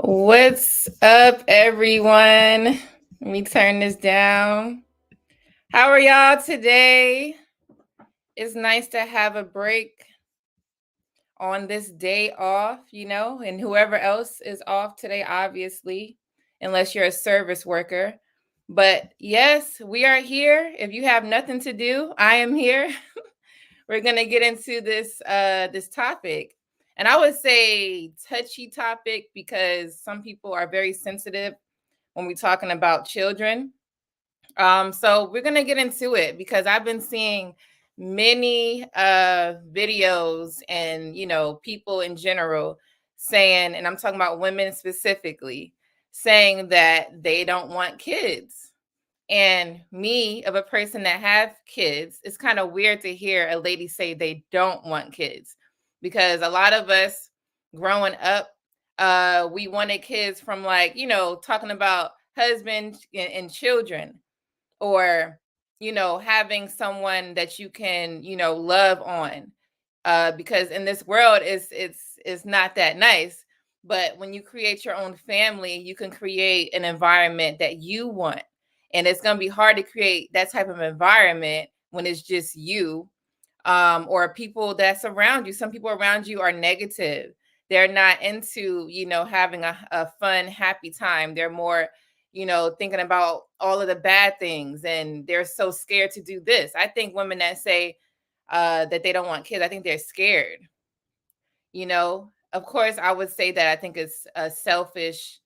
What's up, everyone? Let me turn this down. How are y'all today? It's nice to have a break on this day off, and whoever else is off today, obviously, unless you're a service worker. But yes, we are here. If you have nothing to do, I am here. We're gonna get into this topic. And I would say touchy topic because some people are very sensitive when we're talking about children. So we're gonna get into it because I've been seeing many videos and people in general saying, and I'm talking about women specifically, saying that they don't want kids. And me, of a person that have kids, it's kind of weird to hear a lady say they don't want kids because a lot of us growing up, we wanted kids from like, talking about husband and children or, having someone that you can, love on. Because in this world it's not that nice. But when you create your own family, you can create an environment that you want, and it's going to be hard to create that type of environment when it's just you, or people that's around you. Some people around you are negative. They're not into, having a fun, happy time. They're more, thinking about all of the bad things, and they're so scared to do this. I think women that say that they don't want kids, I think they're scared. Of course, I would say that I think it's a selfish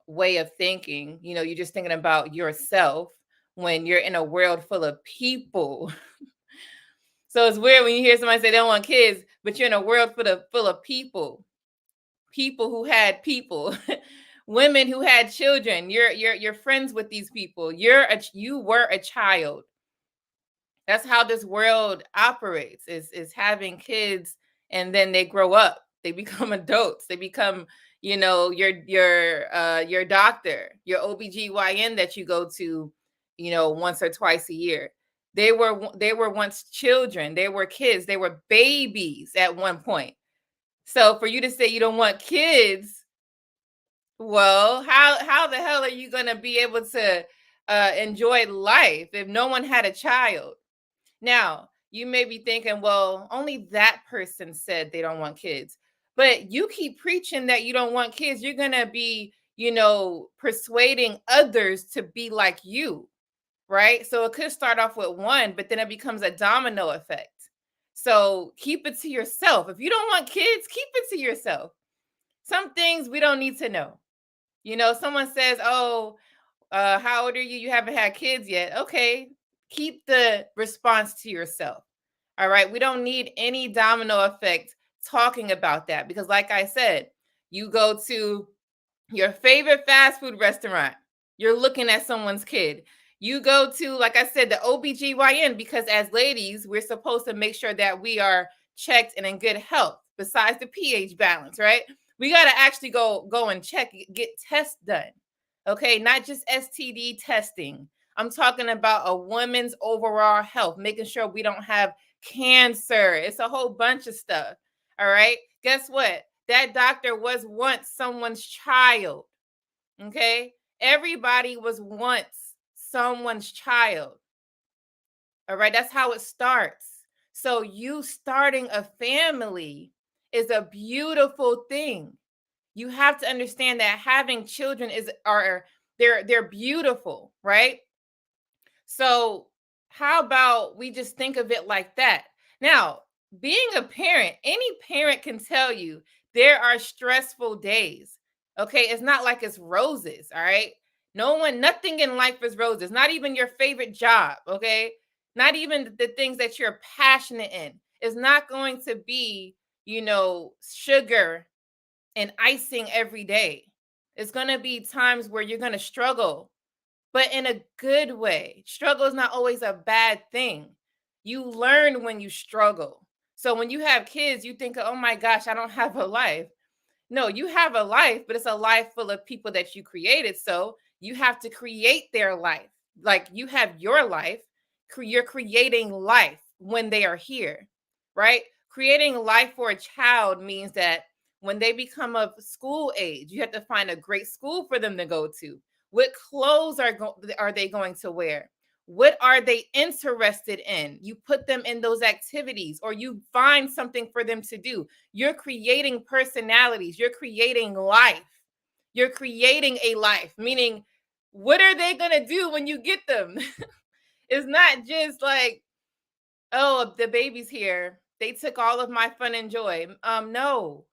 way of thinking. You're just thinking about yourself when you're in a world full of people. So it's weird when you hear somebody say they don't want kids, but you're in a world full of people who had people, women who had children. You're friends with these people. You were a child. That's how this world operates. Is having kids, and then they grow up. They become adults. They become, your doctor, your OBGYN that you go to, once or twice a year. They were once children. They were kids. They were babies at one point. So for you to say you don't want kids, well, how the hell are you going to be able to enjoy life if no one had a child? Now, you may be thinking, well, only that person said they don't want kids. But you keep preaching that you don't want kids, you're going to be, persuading others to be like you, right? So it could start off with one, but then it becomes a domino effect. So keep it to yourself. If you don't want kids, keep it to yourself. Some things we don't need to know. Someone says, oh, how old are you? You haven't had kids yet. Okay, keep the response to yourself. All right. We don't need any domino effect talking about that because, like I said, you go to your favorite fast food restaurant, you're looking at someone's kid. You go to, like I said, the OBGYN, because as ladies, we're supposed to make sure that we are checked and in good health, besides the pH balance, right? We got to actually go and check, get tests done. Okay, not just STD testing. I'm talking about a woman's overall health, making sure we don't have cancer. It's a whole bunch of stuff. All right. Guess what? That doctor was once someone's child. Okay. Everybody was once someone's child. All right. That's how it starts. So you starting a family is a beautiful thing. You have to understand that having children they're beautiful, right? So how about we just think of it like that? Now, being a parent, any parent can tell you there are stressful days. Okay, it's not like it's roses, all right? Nothing in life is roses, not even your favorite job, okay? Not even the things that you're passionate in. It's not going to be, sugar and icing every day. It's going to be times where you're going to struggle, but in a good way. Struggle is not always a bad thing. You learn when you struggle. So when you have kids, you think, oh my gosh, I don't have a life. No, you have a life, but it's a life full of people that you created. So you have to create their life. Like you have your life, you're creating life when they are here, right? Creating life for a child means that When they become of school age, you have to find a great school for them to go to. What clothes are they going to wear? What are they interested in? You put them in those activities, or you find something for them to do. You're creating personalities. You're creating life. You're creating a life, meaning what are they going to do when you get them? It's not just like, oh, the baby's here. They took all of my fun and joy. No,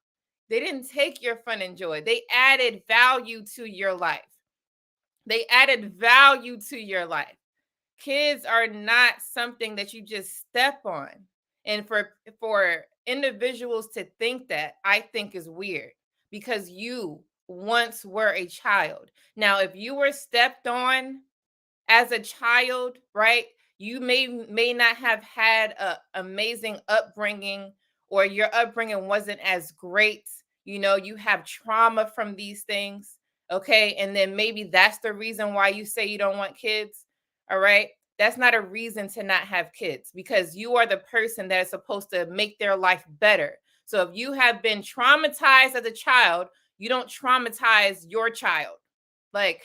they didn't take your fun and joy. They added value to your life. They added value to your life. Kids are not something that you just step on. And for individuals to think that, I think is weird, because you once were a child. Now, if you were stepped on as a child, right? You may not have had a amazing upbringing, or your upbringing wasn't as great. You have trauma from these things, okay? And then maybe that's the reason why you say you don't want kids. All right? That's not a reason to not have kids, because you are the person that is supposed to make their life better. So if you have been traumatized as a child, you don't traumatize your child. Like,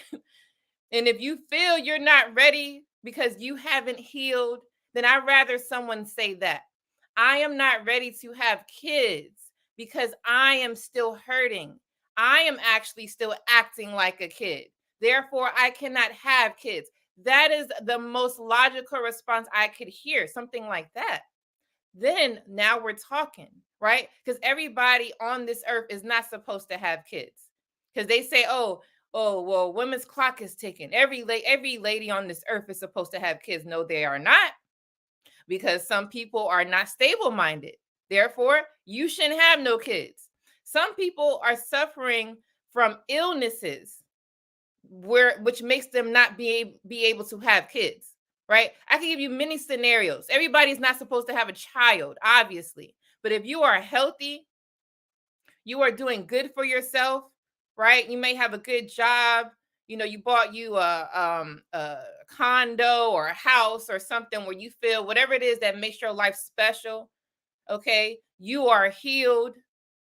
and if you feel you're not ready because you haven't healed, then I'd rather someone say that. I am not ready to have kids because I am still hurting. I am actually still acting like a kid. Therefore, I cannot have kids. That is the most logical response I could hear, something like that. Then now we're talking, right? Because everybody on this earth is not supposed to have kids. Because they say, oh, well, women's clock is ticking. Every lady on this earth is supposed to have kids. No, they are not, because some people are not stable minded. Therefore, you shouldn't have no kids. Some people are suffering from illnesses which makes them not be able to have kids, right? I can give you many scenarios. Everybody's not supposed to have a child, obviously. But if you are healthy, you are doing good for yourself, right? You may have a good job. You bought you a condo or a house or something where you feel whatever it is that makes your life special. Okay, you are healed.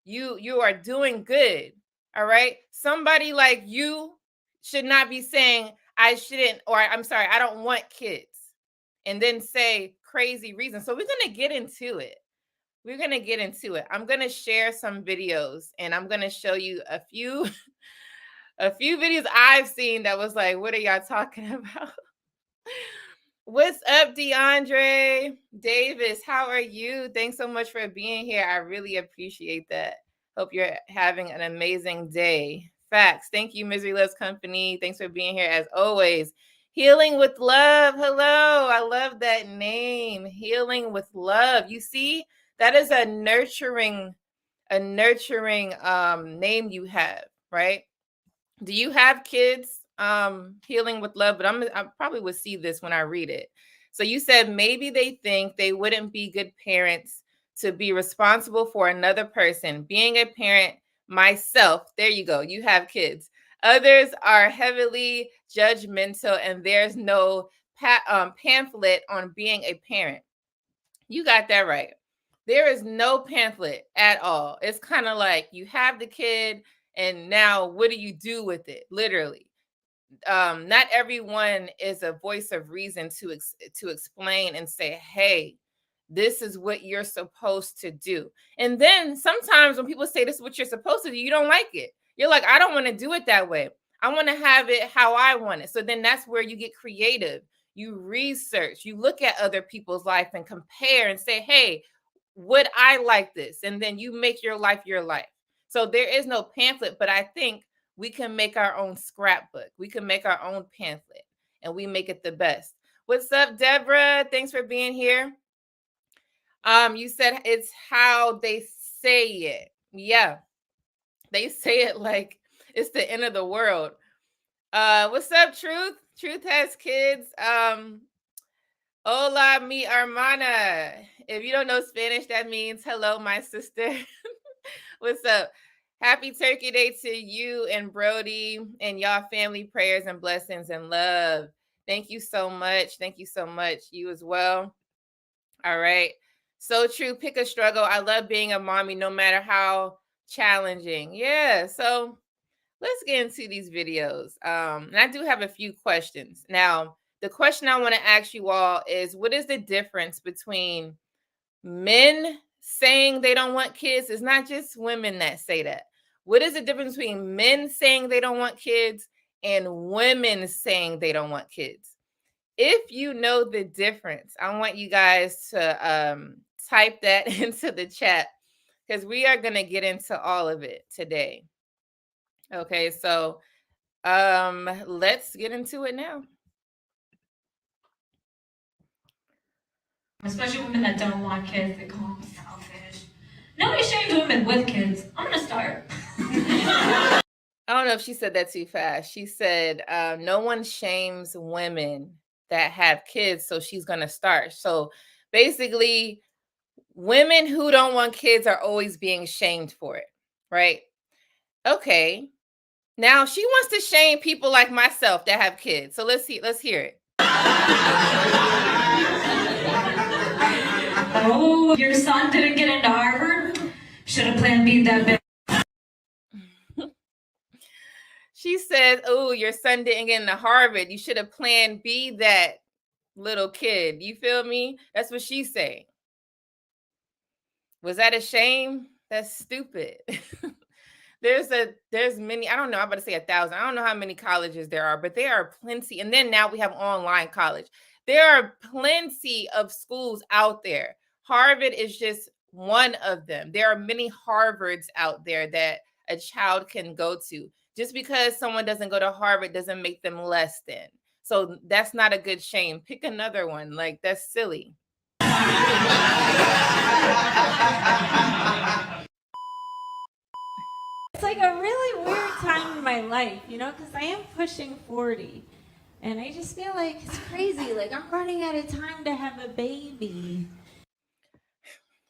You are doing good. All right. Somebody like you should not be saying I shouldn't, or I'm sorry, I don't want kids, and then say crazy reasons. So we're gonna get into it. I'm going to share some videos, and I'm going to show you a few a few videos I've seen that was like, what are y'all talking about? What's up, DeAndre Davis? How are you? Thanks so much for being here. I really appreciate that. Hope you're having an amazing day. Facts. Thank you, Misery Loves Company. Thanks for being here as always. Healing with Love. Hello. I love that name. Healing with Love. You see, that is a nurturing name you have, right? Do you have kids? Healing with Love, but I probably would see this when I read it. So you said maybe they think they wouldn't be good parents to be responsible for another person. Being a parent myself, there you go. You have kids. Others are heavily judgmental, and there's no pamphlet on being a parent. You got that right. There is no pamphlet at all. It's kind of like you have the kid, and now what do you do with it? Literally. Not everyone is a voice of reason to explain and say, hey, this is what you're supposed to do. And then sometimes when people say this is what you're supposed to do, you don't like it. You're like, I don't want to do it that way. I want to have it how I want it. So then that's where you get creative. You research, you look at other people's life and compare and say, hey, would I like this? And then you make your life your life. So there is no pamphlet, but I think we can make our own scrapbook. We can make our own pamphlet, and we make it the best. What's up, Deborah? Thanks for being here. You said it's how they say it. Yeah. They say it like it's the end of the world. What's up, Truth? Truth has kids. Hola, mi hermana. If you don't know Spanish, that means hello, my sister. What's up? Happy Turkey Day to you and Brody and y'all family. Prayers and blessings and love. Thank you so much. Thank you so much. You as well. All right. So true. Pick a struggle. I love being a mommy no matter how challenging. Yeah. So let's get into these videos. And I do have a few questions. Now, the question I want to ask you all is, what is the difference between men saying they don't want kids? It's not just women that say that. What is the difference between men saying they don't want kids and women saying they don't want kids? If you know the difference, I want you guys to type that into the chat because we are going to get into all of it today. Okay, so let's get into it now. Especially women that don't want kids, they call them selfish. Nobody shames women with kids. I'm gonna start. I don't know if she said that too fast. She said, no one shames women that have kids, so she's gonna start. So basically, women who don't want kids are always being shamed for it, right? Okay. Now she wants to shame people like myself that have kids. So let's hear it. Oh, your son didn't get into Harvard? Should have planned B that bit. She says, oh, your son didn't get into Harvard. You should have planned B that little kid. You feel me? That's what she's saying. Was that a shame? That's stupid. There's many, I don't know, I'm about to say 1,000. I don't know how many colleges there are, but there are plenty. And then now we have online college. There are plenty of schools out there. Harvard is just one of them. There are many Harvards out there that a child can go to. Just because someone doesn't go to Harvard doesn't make them less than. So that's not a good shame. Pick another one. Like, that's silly. It's like a really weird time in my life, you know, because I am pushing 40. And I just feel like it's crazy. Like, I'm running out of time to have a baby.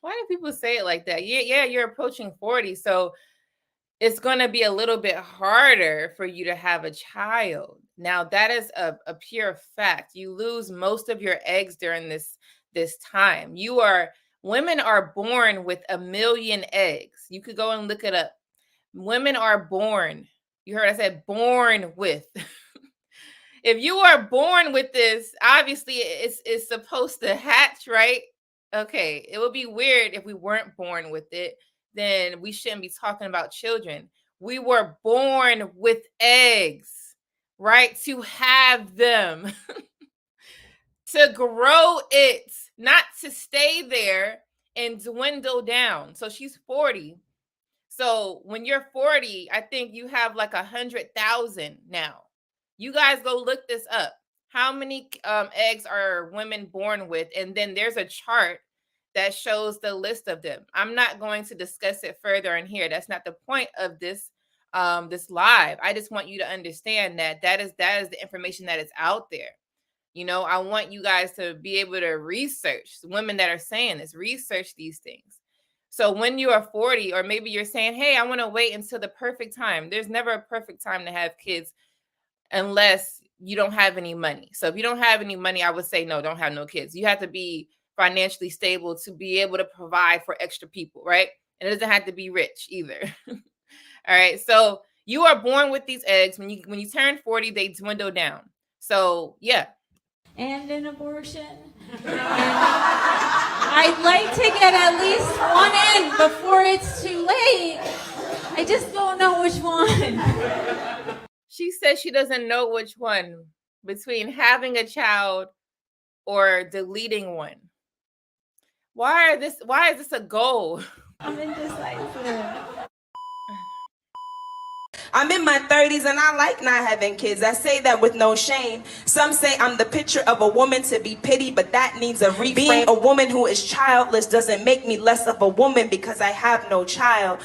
Why do people say it like that? Yeah, you're approaching 40. So it's going to be a little bit harder for you to have a child. Now, that is a pure fact. You lose most of your eggs during this time. Women are born with 1 million eggs. You could go and look it up. Women are born. You heard I said born with. If you are born with this, obviously it's supposed to hatch, right? Okay, it would be weird if we weren't born with it. Then we shouldn't be talking about children. We were born with eggs, right? To have them, to grow it, not to stay there and dwindle down. So she's 40. So when you're 40, I think you have like 100,000 now. You guys go look this up. How many eggs are women born with? And then there's a chart that shows the list of them. I'm not going to discuss it further in here. That's not the point of this this live. I just want you to understand that is the information that is out there. You know, I want you guys to be able to research women that are saying this, research these things. So when you are 40, or maybe you're saying, hey, I want to wait until the perfect time. There's never a perfect time to have kids unless you don't have any money. So if you don't have any money, I would say, no, don't have no kids. You have to be financially stable to be able to provide for extra people, right? And it doesn't have to be rich either. All right. So you are born with these eggs. When you turn 40, they dwindle down. So yeah. And an abortion. I'd like to get at least one in before it's too late. I just don't know which one. She says she doesn't know which one between having a child or deleting one. Why is this a goal? I'm indecisive. I'm in my 30s and I like not having kids. I say that with no shame. Some say I'm the picture of a woman to be pitied, but that needs a reframe. Being a woman who is childless doesn't make me less of a woman because I have no child.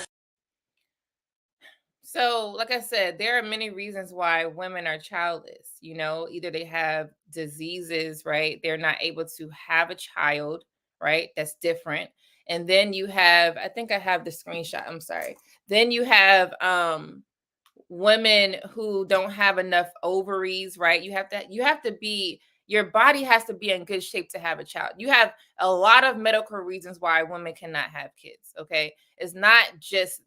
So, like I said, there are many reasons why women are childless. You know, either they have diseases, right? They're not able to have a child, right? That's different. And then you have, I think I have the screenshot. I'm sorry. Then you have women who don't have enough ovaries, right? You have to be, your body has to be in good shape to have a child. You have a lot of medical reasons why women cannot have kids, okay? It's not just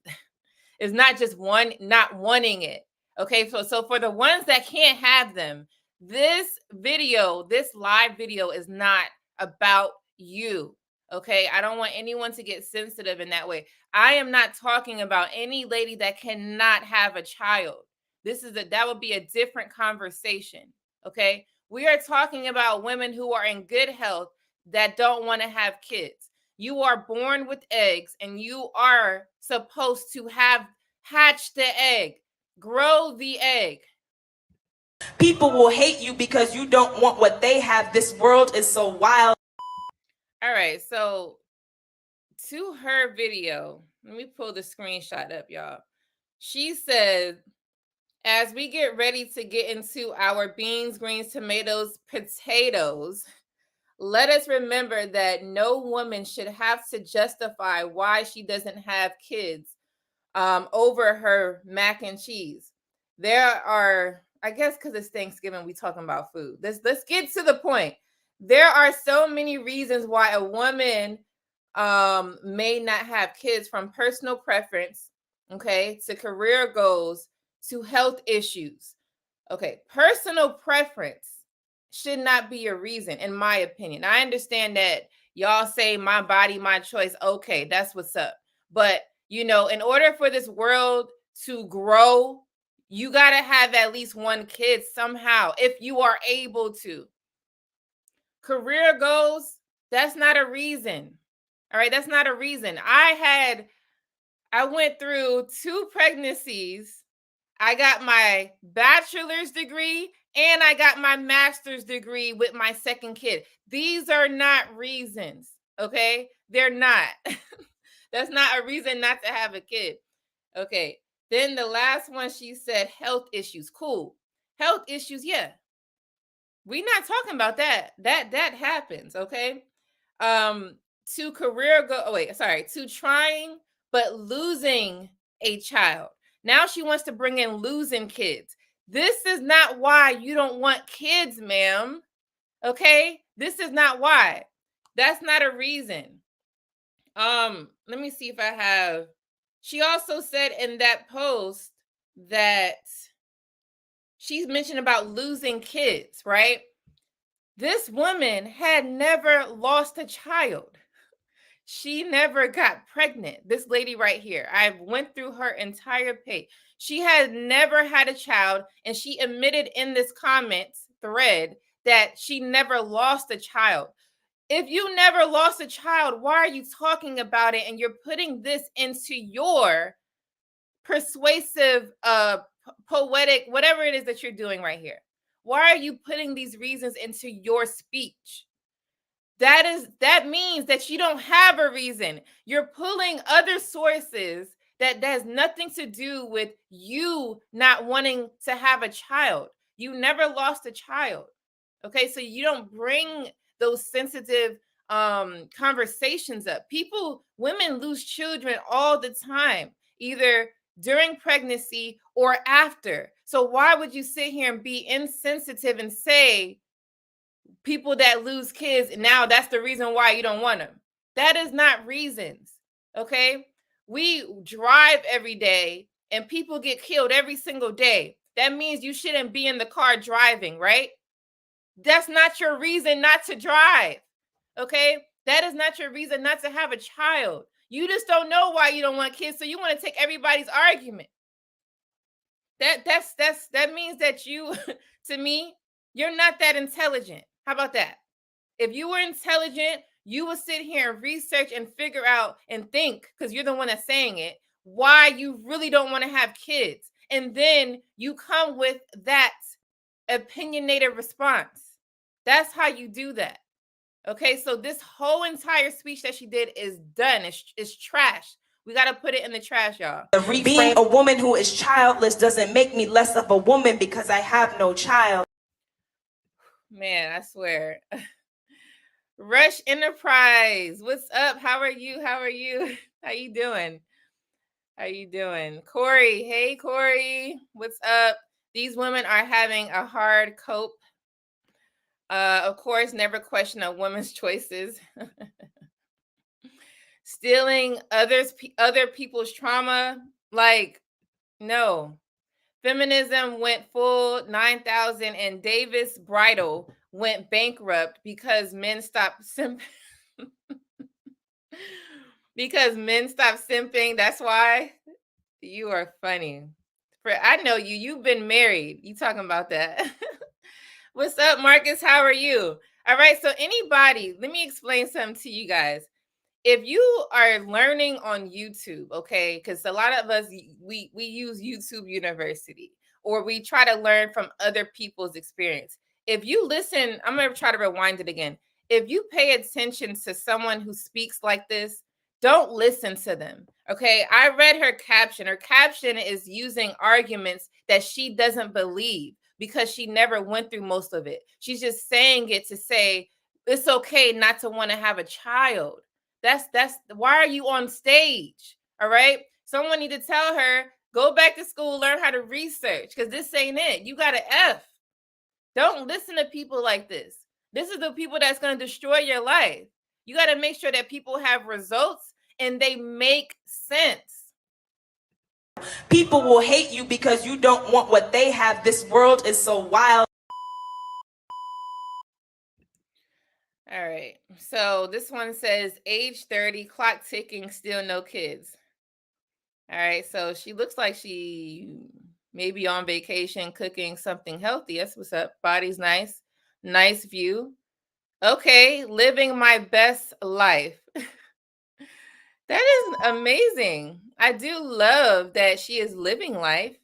It's not just not wanting it. Okay, so for the ones that can't have them, this live video is not about you. Okay, I don't want anyone to get sensitive in that way. I am not talking about any lady that cannot have a child. That would be a different conversation. Okay, we are talking about women who are in good health that don't want to have kids. You are born with eggs and you are supposed to hatch the egg, grow the egg. People will hate you because you don't want what they have. This world is so wild. All right, so to her video, let me pull the screenshot up, y'all. She said, as we get ready to get into our beans, greens, tomatoes, potatoes, let us remember that no woman should have to justify why she doesn't have kids over her mac and cheese. There are, I guess because it's Thanksgiving, we talking about food. Let's get to the point. There are so many reasons why a woman may not have kids, from personal preference, okay, to career goals, to health issues. Okay, personal preference should not be a reason, in my opinion. I understand that y'all say my body, my choice. Okay, that's what's up. But, in order for this world to grow, you got to have at least one kid somehow, if you are able to. Career goals, that's not a reason. All right, that's not a reason. I went through 2 pregnancies. I got my bachelor's degree and I got my master's degree with my second kid. These are not reasons, okay? They're not. That's not a reason not to have a kid. Okay. Then the last one, she said health issues. Cool. Health issues, yeah. We're not talking about that. That happens, okay? To to trying but losing a child. Now she wants to bring in losing kids. This is not why you don't want kids, ma'am. Okay? This is not why. That's not a reason. Let me see if I have. She also said in that post that she's mentioned about losing kids, right? This woman had never lost a child. She never got pregnant. This lady right here, I went through her entire page. She had never had a child, and she admitted in this comments thread that she never lost a child. If you never lost a child, why are you talking about it? And you're putting this into your persuasive, poetic, whatever it is that you're doing right here. Why are you putting these reasons into your speech? That means that you don't have a reason. You're pulling other sources that has nothing to do with you not wanting to have a child. You never lost a child. Okay, so you don't bring those sensitive conversations up. Women lose children all the time, either during pregnancy or after. So why would you sit here and be insensitive and say people that lose kids, now that's the reason why you don't want them? That is not reasons. Okay, we drive every day and people get killed every single day. That means you shouldn't be in the car driving, right? That's not your reason not to drive. Okay, that is not your reason not to have a child. You just don't know why you don't want kids, so you want to take everybody's argument. That means that you, to me, you're not that intelligent. How about that? If you were intelligent, you would sit here and research and figure out and think, because you're the one that's saying it, why you really don't want to have kids. And then you come with that opinionated response. That's how you do that. Okay, so this whole entire speech that she did is done. It's trash. We got to put it in the trash, y'all. Being a woman who is childless doesn't make me less of a woman because I have no child. Man, I swear. Rush Enterprise, what's up? How are you? How you doing? Corey, hey Corey, what's up? These women are having a hard cope. Of course, never question a woman's choices. Stealing other people's trauma. Like, no. Feminism went full 9,000 and Davis Bridal went bankrupt because men stopped simping. Because men stopped simping. That's why. You are funny. I know you. You've been married. You talking about that. What's up, Marcus? How are you? All right. So anybody, let me explain something to you guys. If you are learning on YouTube, okay, because a lot of us, we use YouTube University, or we try to learn from other people's experience. If you listen, I'm going to try to rewind it again. If you pay attention to someone who speaks like this, don't listen to them. Okay. I read her caption. Her caption is using arguments that she doesn't believe because she never went through most of it. She's just saying it to say it's okay not to want to have a child. That's why are you on stage? All right. Someone need to tell her, go back to school, learn how to research, because this ain't it. You got to F. Don't listen to people like this. This is the people that's going to destroy your life. You got to make sure that people have results and they make sense. People will hate you because you don't want what they have. This world is so wild. All right. So this one says age 30, clock ticking, still no kids. All right. So she looks like she may be on vacation cooking something healthy. That's what's up. Body's nice. Nice view. Okay. Living my best life. That is amazing. I do love that she is living life.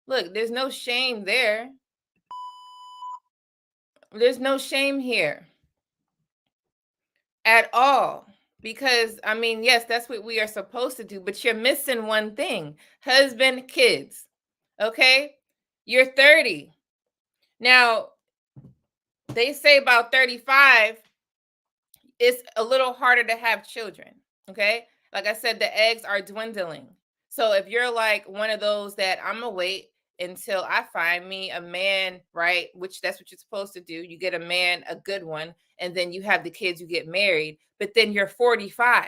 Look, there's no shame there. There's no shame here at all. Because, I mean, yes, that's what we are supposed to do, but you're missing one thing: husband, kids. Okay? You're 30. Now, they say about 35, it's a little harder to have children. Okay? Like I said, the eggs are dwindling. So if you're like one of those that I'm gonna wait until I find me a man, right? Which that's what you're supposed to do. You get a man, a good one, and then you have the kids, you get married, but then you're 45.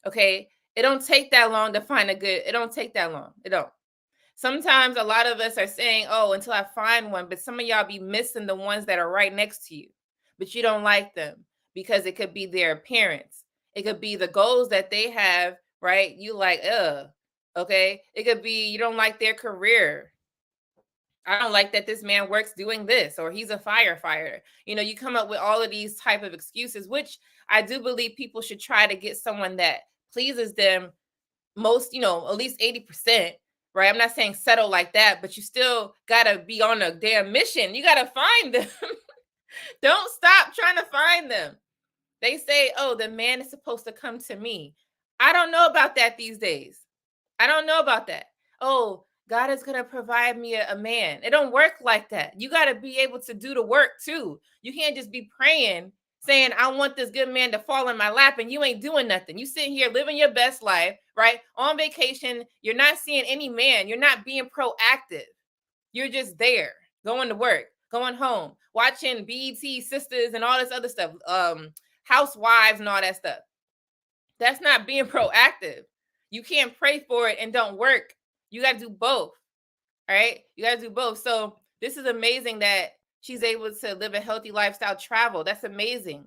Okay. It don't take that long to find a good, it don't take that long. It don't. Sometimes a lot of us are saying, oh, until I find one, but some of y'all be missing the ones that are right next to you, but you don't like them because it could be their appearance. It could be the goals that they have, right? You like, okay. It could be you don't like their career. I don't like that this man works doing this, or he's a firefighter. You know, you come up with all of these type of excuses, which I do believe people should try to get someone that pleases them most, at least 80%, right? I'm not saying settle like that, but you still got to be on a damn mission. You got to find them. Don't stop trying to find them. They say, oh, the man is supposed to come to me. I don't know about that these days. I don't know about that. Oh, God is going to provide me a man. It don't work like that. You got to be able to do the work too. You can't just be praying, saying, I want this good man to fall in my lap, and you ain't doing nothing. You sitting here living your best life, right? On vacation. You're not seeing any man. You're not being proactive. You're just there, going to work, going home, watching BET Sisters and all this other stuff, Housewives and all that stuff. That's not being proactive. You can't pray for it and don't work. You got to do both. All right. You got to do both. So this is amazing that she's able to live a healthy lifestyle, travel. That's amazing.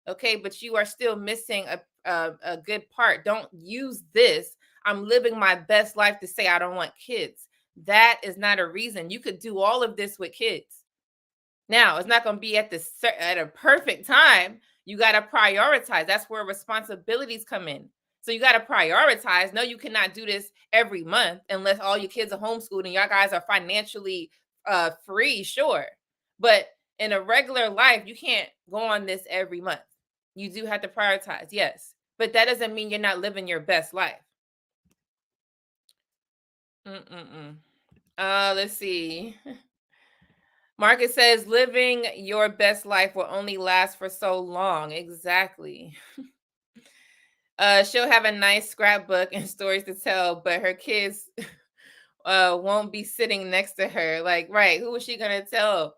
Okay. But you are still missing a good part. Don't use this. I'm living my best life to say I don't want kids. That is not a reason. You could do all of this with kids. Now, it's not going to be at a perfect time. You got to prioritize. That's where responsibilities come in. So you got to prioritize. No, you cannot do this every month unless all your kids are homeschooled and y'all guys are financially free, sure. But in a regular life, you can't go on this every month. You do have to prioritize, yes. But that doesn't mean you're not living your best life. Let's see. Marcus says, living your best life will only last for so long. Exactly. She'll have a nice scrapbook and stories to tell, but her kids won't be sitting next to her. Like, right, who is she going to tell?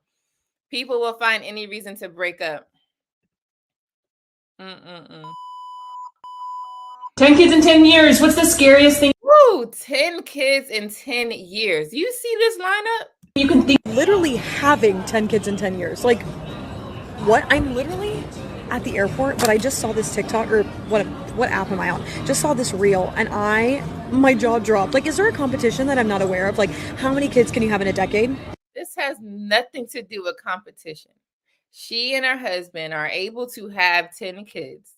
People will find any reason to break up. 10 kids in 10 years. What's the scariest thing? Woo! Woo! 10 kids in 10 years. You see this lineup? You can think literally having 10 kids in 10 years. Like, what? I'm literally at the airport, but I just saw this TikTok, or what app am I on? Just saw this reel, and my jaw dropped. Like, is there a competition that I'm not aware of? Like, how many kids can you have in a decade? This has nothing to do with competition. She and her husband are able to have 10 kids.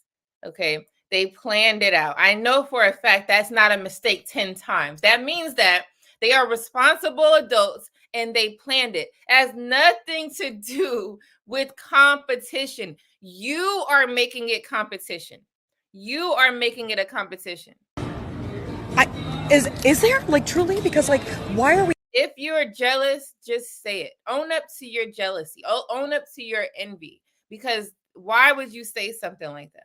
Okay. They planned it out. I know for a fact that's not a mistake 10 times. That means that they are responsible adults and they planned it. It has nothing to do with competition. You are making it competition. You are making it a competition. Is there, like, truly? Because, like, why are we? If you're jealous, just say it. Own up to your jealousy. Own up to your envy. Because why would you say something like that?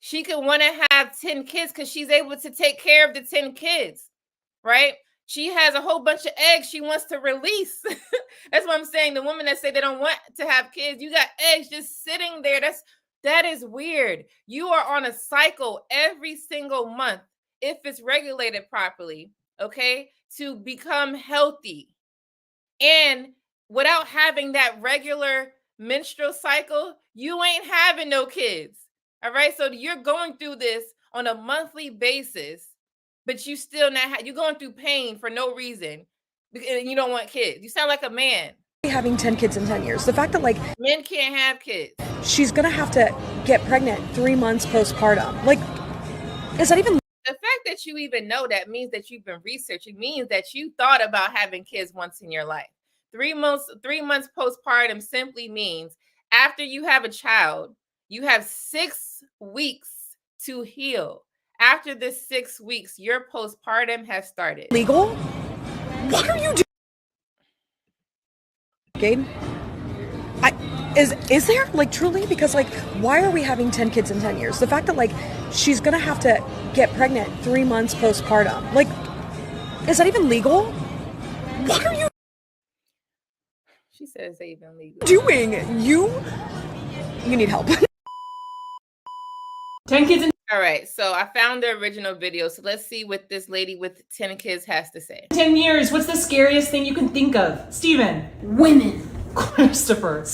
She could want to have 10 kids because she's able to take care of the 10 kids, right? She has a whole bunch of eggs she wants to release. That's what I'm saying. The women that say they don't want to have kids, you got eggs just sitting there. That is weird. You are on a cycle every single month, if it's regulated properly, okay, to become healthy. And without having that regular menstrual cycle, you ain't having no kids. All right. So you're going through this on a monthly basis, but you still not you're going through pain for no reason. And you don't want kids. You sound like a man. Having 10 kids in 10 years. The fact that, like, Men can't have kids. she's gonna have to get pregnant 3 months postpartum. Like, is that even? The fact that you even know that means that you've been researching, means that you thought about having kids once in your life. 3 months postpartum simply means after you have a child, you have 6 weeks to heal. After the 6 weeks, your postpartum has started. Legal? What are you doing? Gabe? Is there, like, truly? Because, like, why are we having 10 kids in 10 years? The fact that, like, she's gonna have to get pregnant 3 months postpartum. Like, is that even legal? What are you She says they even legal. doing? You need help. 10 kids in All right, so I found the original video. So let's see what this lady with 10 kids has to say. 10 years. What's the scariest thing you can think of? Steven. Women. Christopher.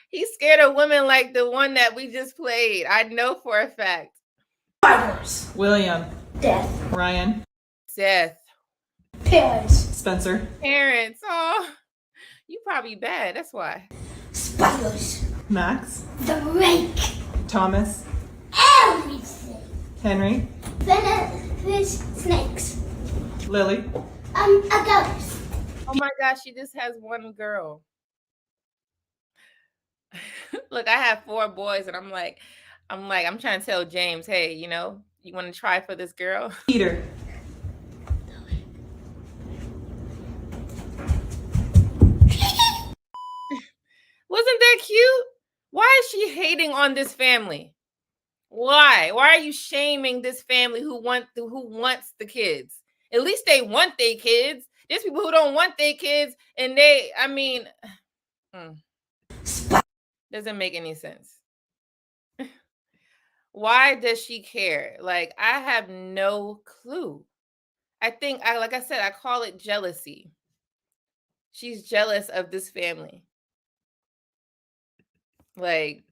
He's scared of women like the one that we just played. I know for a fact. Spiders. William. Death. Ryan. Death. Parents. Spencer. Parents. Oh, you probably bad. That's why. Spiders. Max. The rake. Thomas. Everything. Henry. Venomous snakes. Lily. A ghost. Oh my gosh, she just has one girl. Look, I have 4 boys, and I'm trying to tell James, hey, you want to try for this girl? Peter. Wasn't that cute? Why is she hating on this family? Why? Why are you shaming this family who wants the kids? At least they want their kids. There's people who don't want their kids, and doesn't make any sense. Why does she care? Like, I have no clue. Like I said, I call it jealousy. She's jealous of this family. Like,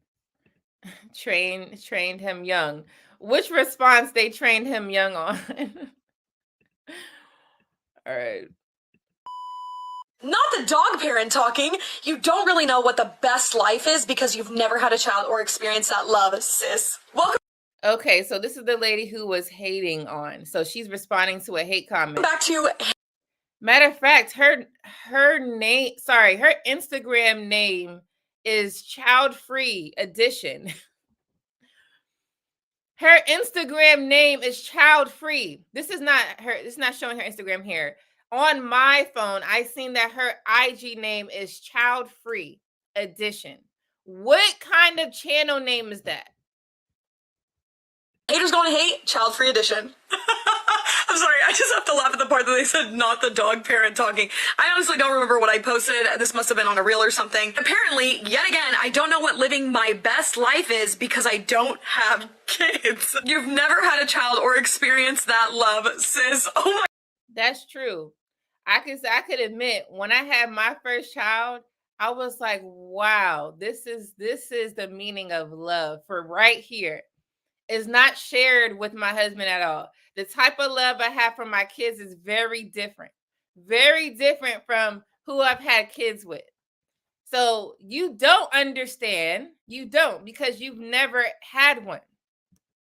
trained him young. Which response they trained him young on? All right. Not the dog parent talking. You don't really know what the best life is because you've never had a child or experienced that love, sis. Welcome Okay, so this is the lady who was hating on. So she's responding to a hate comment. back to Matter of fact, her Instagram name is Child Free Edition. Her Instagram name is Child Free. This is not her. It's not showing her Instagram here. On my phone, I seen that her IG name is Child Free Edition. What kind of channel name is that? Haters Gonna Hate, Child Free Edition. I'm sorry. I just have to laugh at the part that they said not the dog parent talking. I honestly don't remember what I posted. This must have been on a reel or something. Apparently, yet again, I don't know what living my best life is because I don't have kids. You've never had a child or experienced that love, sis. Oh my. That's true. I could admit when I had my first child, I was like, wow, this is the meaning of love for right here. Is not shared with my husband at all. The type of love I have for my kids is very different from who I've had kids with. So you don't understand. You don't, because you've never had one.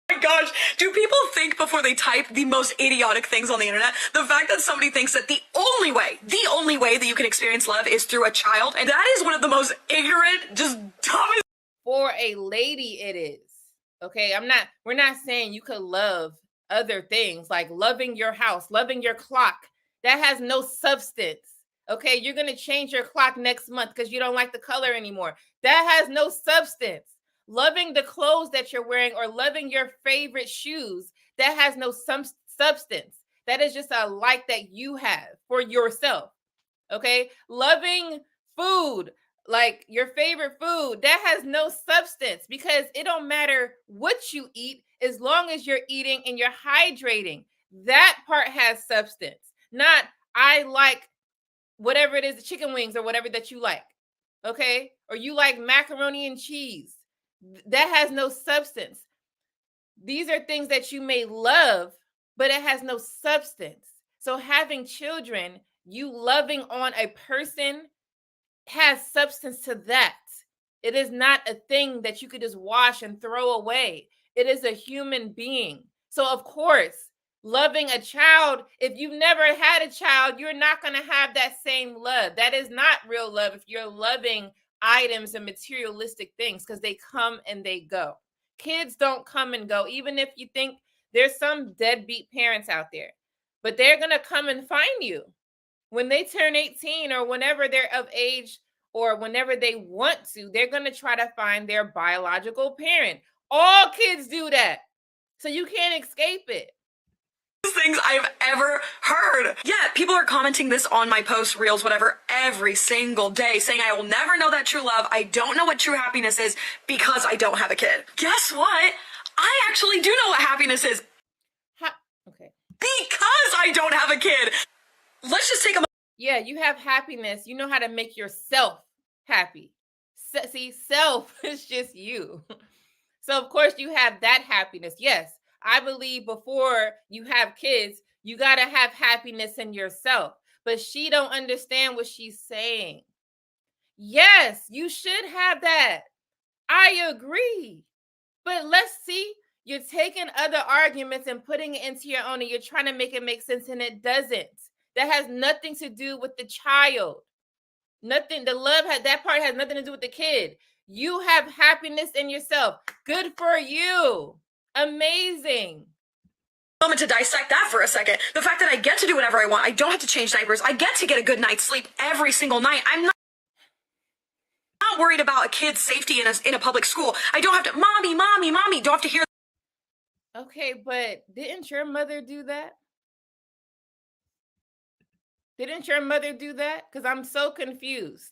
Oh my gosh, do people think before they type the most idiotic things on the internet? The fact that somebody thinks that the only way that you can experience love is through a child, and that is one of the most ignorant, just dumbest. For a lady, it is. Okay, we're not saying you could love other things like loving your house, loving your clock. That has no substance. Okay, you're going to change your clock next month because you don't like the color anymore. That has no substance. Loving the clothes that you're wearing or loving your favorite shoes, that has no substance. That is just a like that you have for yourself. Okay, loving food, like your favorite food, that has no substance because it don't matter what you eat as long as you're eating and you're hydrating. That part has substance. Not I like whatever it is, the chicken wings or whatever that you like. Okay? Or you like macaroni and cheese. That has no substance. These are things that you may love, but it has no substance. So having children, you loving on a person has substance to that. It is not a thing that you could just wash and throw away. It is a human being. So of course, loving a child, if you've never had a child, you're not going to have that same love. That is not real love if you're loving items and materialistic things, because they come and they go. Kids don't come and go. Even if you think there's some deadbeat parents out there, but they're going to come and find you when they turn 18 or whenever they're of age or whenever they want to. They're going to try to find their biological parent. All kids do that. So you can't escape it. Things I've ever heard. Yeah, people are commenting this on my posts, reels, whatever, every single day, saying I will never know that true love. I don't know what true happiness is because I don't have a kid. Guess what? I actually do know what happiness is. Okay. Because I don't have a kid. Let's just take a. Yeah, you have happiness. You know how to make yourself happy. See, self is just you. So of course you have that happiness. Yes. I believe before you have kids, you got to have happiness in yourself. But she don't understand what she's saying. Yes, you should have that. I agree. But let's see, you're taking other arguments and putting it into your own, and you're trying to make it make sense, and it doesn't. That has nothing to do with the child. Nothing. The love, that part has nothing to do with the kid. You have happiness in yourself. Good for you. Amazing. Moment to dissect that for a second. The fact that I get to do whatever I want. I don't have to change diapers. I get to get a good night's sleep every single night. I'm not worried about a kid's safety in a public school. I don't have to, mommy, don't have to hear. Okay, but didn't your mother do that? Didn't your mother do that? Because I'm so confused.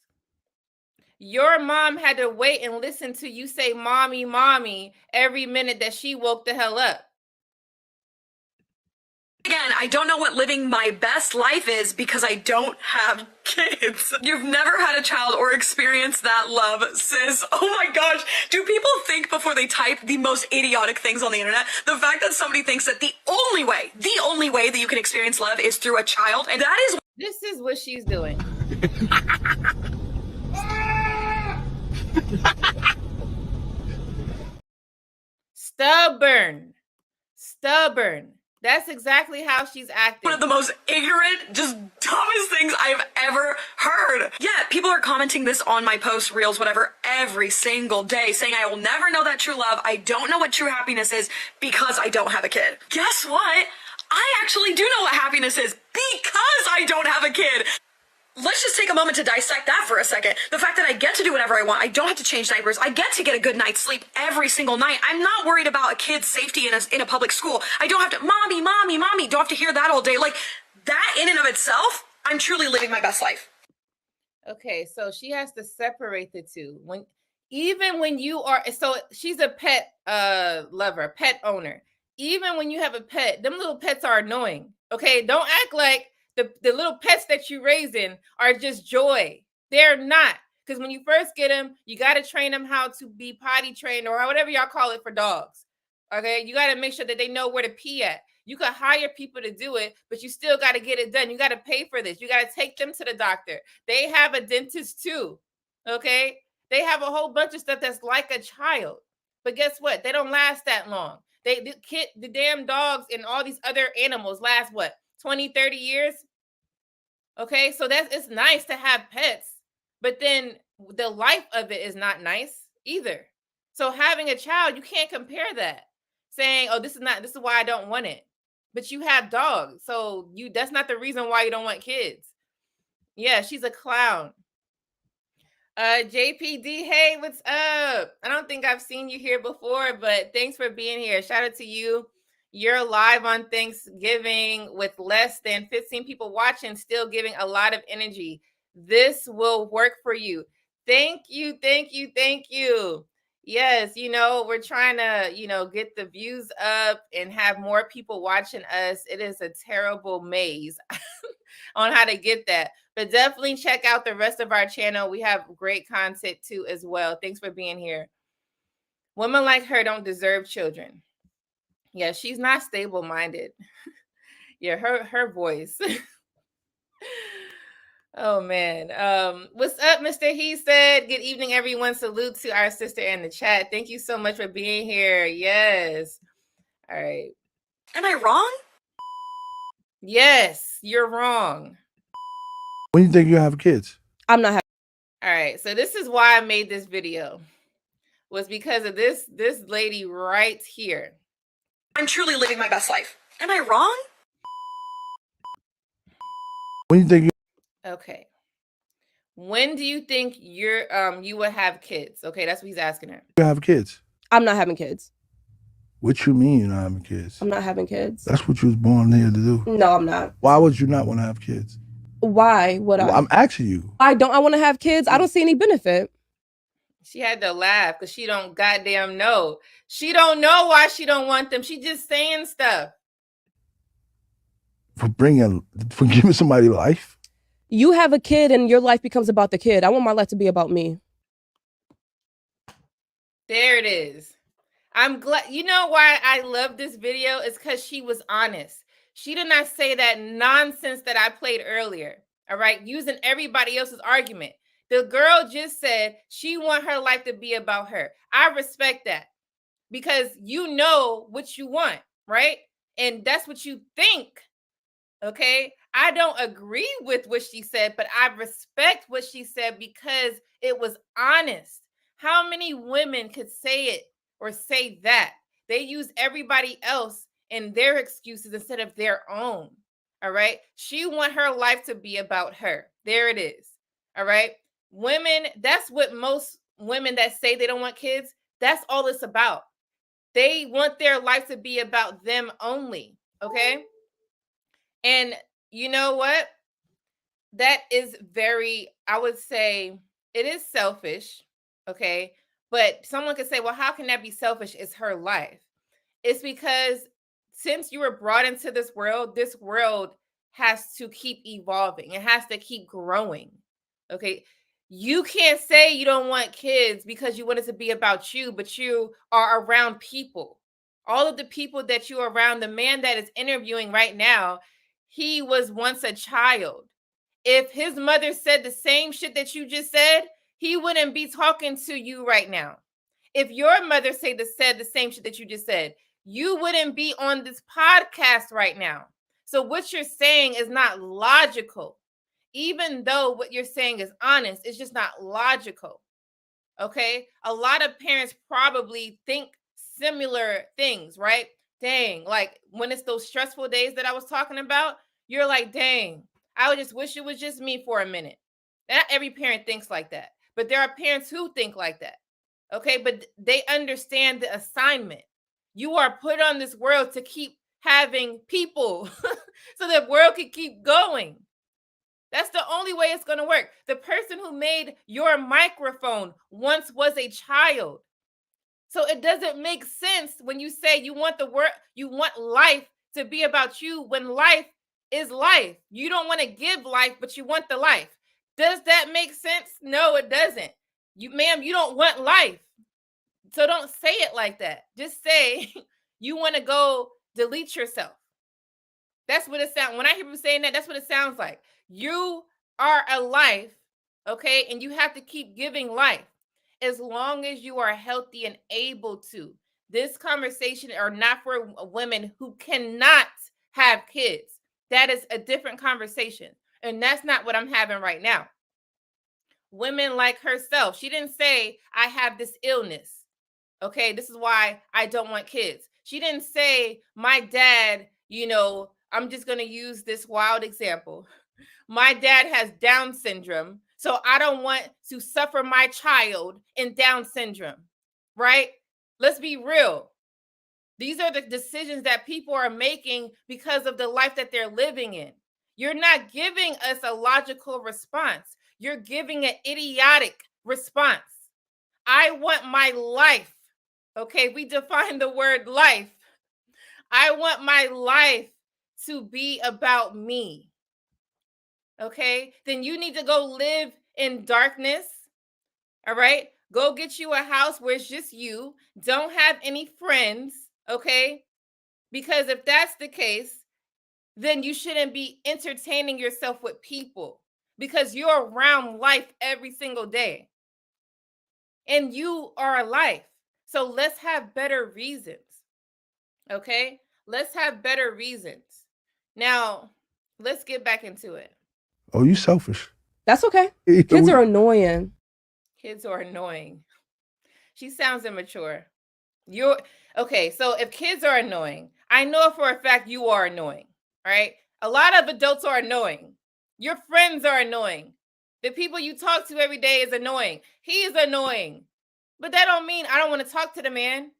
Your mom had to wait and listen to you say mommy every minute that she woke the hell up. Again, I don't know what living my best life is because I don't have kids. You've never had a child or experienced that love, sis. Oh my gosh. Do people think before they type the most idiotic things on the internet? The fact that somebody thinks that the only way that you can experience love is through a child, and that is. This is what she's doing. Stubborn. That's exactly how she's acting. One of the most ignorant, just dumbest things I've ever heard. Yeah, people are commenting this on my posts, reels, whatever, every single day, saying I will never know that true love. I don't know what true happiness is because I don't have a kid. Guess what? I actually do know what happiness is because I don't have a kid. Let's just take a moment to dissect that for a second. The fact that I get to do whatever I want. I don't have to change diapers. I get to get a good night's sleep every single night. I'm not worried about a kid's safety in a public school. I don't have to, mommy, mommy, mommy. Don't have to hear that all day. Like that in and of itself, I'm truly living my best life. Okay, so she has to separate the two. Even when you are, so she's a pet lover, pet owner. Even when you have a pet, them little pets are annoying. Okay, don't act like the little pets that you raising are just joy. They're not. Because when you first get them, you got to train them how to be potty trained or whatever y'all call it for dogs. Okay, you got to make sure that they know where to pee at. You could hire people to do it, but you still got to get it done. You got to pay for this. You got to take them to the doctor. They have a dentist too. Okay, they have a whole bunch of stuff that's like a child. But guess what? They don't last that long. The damn dogs and all these other animals last what? 20, 30 years. Okay, so it's nice to have pets, but then the life of it is not nice either. So having a child, you can't compare that. Saying, "Oh, this is why I don't want it." But you have dogs, so that's not the reason why you don't want kids. Yeah, she's a clown. JPD, hey, what's up? I don't think I've seen you here before, but thanks for being here. Shout out to you. You're live on Thanksgiving with less than 15 people watching, still giving a lot of energy. This will work for you. Thank you, thank you, thank you. Yes, we're trying to, get the views up and have more people watching us. It is a terrible maze on how to get that. But definitely check out the rest of our channel. We have great content too as well. Thanks for being here. Women like her don't deserve children. Yeah, she's not stable-minded. Yeah, her voice. Oh man. What's up, Mr. He said? Good evening, everyone. Salute to our sister in the chat. Thank you so much for being here. Yes. All right. Am I wrong? Yes, you're wrong. When do you think you have kids? I'm not having. All right. So this is why I made this video. Was because of this lady right here. I'm truly living my best life. Am I wrong? When do you think you Okay. When do you think you will have kids? Okay, that's what he's asking her. have kids? I'm not having kids. What you mean you're not having kids? I'm not having kids. That's what you was born here to do. No, I'm not. Why would you not want to have kids? Why would I? I'm asking you. I want to have kids. I don't see any benefit. She had to laugh because she don't goddamn know. She don't know why she don't want them. She just saying stuff. For giving somebody life? You have a kid and your life becomes about the kid. I want my life to be about me. There it is. I'm glad. You know why I love this video? It's because she was honest. She did not say that nonsense that I played earlier. All right. Using everybody else's argument. The girl just said she want her life to be about her. I respect that because you know what you want, right? And that's what you think. Okay. I don't agree with what she said, but I respect what she said because it was honest. How many women could say it or say that? They use everybody else and their excuses instead of their own. All right. She want her life to be about her. There it is. All right. Women, that's what most women that say they don't want kids, that's all it's about. They want their life to be about them only. Okay. And you know what? That is I would say it is selfish. Okay. But someone could say, well, how can that be selfish? It's her life. It's because since you were brought into this world has to keep evolving. It has to keep growing. Okay. You can't say you don't want kids because you want it to be about you, but you are around people. All of the people that you're around, the man that is interviewing right now, he was once a child. If his mother said the same shit that you just said, he wouldn't be talking to you right now. If your mother said the same shit that you just said, you wouldn't be on this podcast right now. So what you're saying is not logical. Even though what you're saying is honest, it's just not logical. Okay? A lot of parents probably think similar things, right? Dang, like when it's those stressful days that I was talking about, you're like, dang, I would just wish it was just me for a minute. Not every parent thinks like that, but there are parents who think like that. Okay, but they understand the assignment. You are put on this world to keep having people so the world can keep going. That's the only way it's going to work. The person who made your microphone once was a child. So it doesn't make sense when you say you want you want life to be about you when life is life. You don't want to give life, but you want the life. Does that make sense? No, it doesn't. Ma'am, you don't want life. So don't say it like that. Just say you want to go delete yourself. That's what it sounds. When I hear people saying that, that's what it sounds like. You are a life, okay? And you have to keep giving life as long as you are healthy and able to. This conversation are not for women who cannot have kids. That is a different conversation. And that's not what I'm having right now. Women like herself, she didn't say, I have this illness. Okay, this is why I don't want kids. She didn't say, my dad, I'm just going to use this wild example. My dad has Down syndrome, so I don't want to suffer my child in Down syndrome, right? Let's be real. These are the decisions that people are making because of the life that they're living in. You're not giving us a logical response. You're giving an idiotic response. I want my life. Okay, we define the word life. I want my life to be about me. Okay, then you need to go live in darkness. All right, go get you a house where it's just you. Don't have any friends. Okay, because if that's the case, then you shouldn't be entertaining yourself with people because you're around life every single day. And you are a life. So let's have better reasons. Okay, let's have better reasons. Now, let's get back into it. Oh, you selfish. That's okay. Kids are annoying. Kids are annoying. She sounds immature. You're okay. So if kids are annoying, I know for a fact you are annoying. All right. A lot of adults are annoying. Your friends are annoying. The people you talk to every day is annoying. He's annoying. But that don't mean I don't want to talk to the man.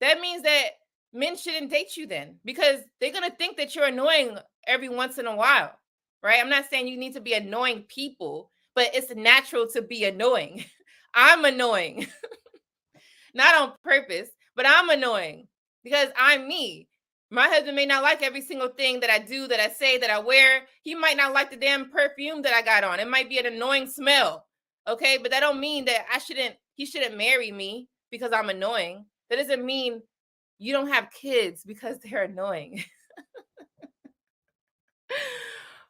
That means that men shouldn't date you then because they're going to think that you're annoying every once in a while. Right? I'm not saying you need to be annoying people, but it's natural to be annoying. I'm annoying. Not on purpose, but I'm annoying because I'm me. My husband may not like every single thing that I do, that I say, that I wear. He might not like the damn perfume that I got on. It might be an annoying smell. Okay, but that don't mean that he shouldn't marry me because I'm annoying. That doesn't mean you don't have kids because they're annoying.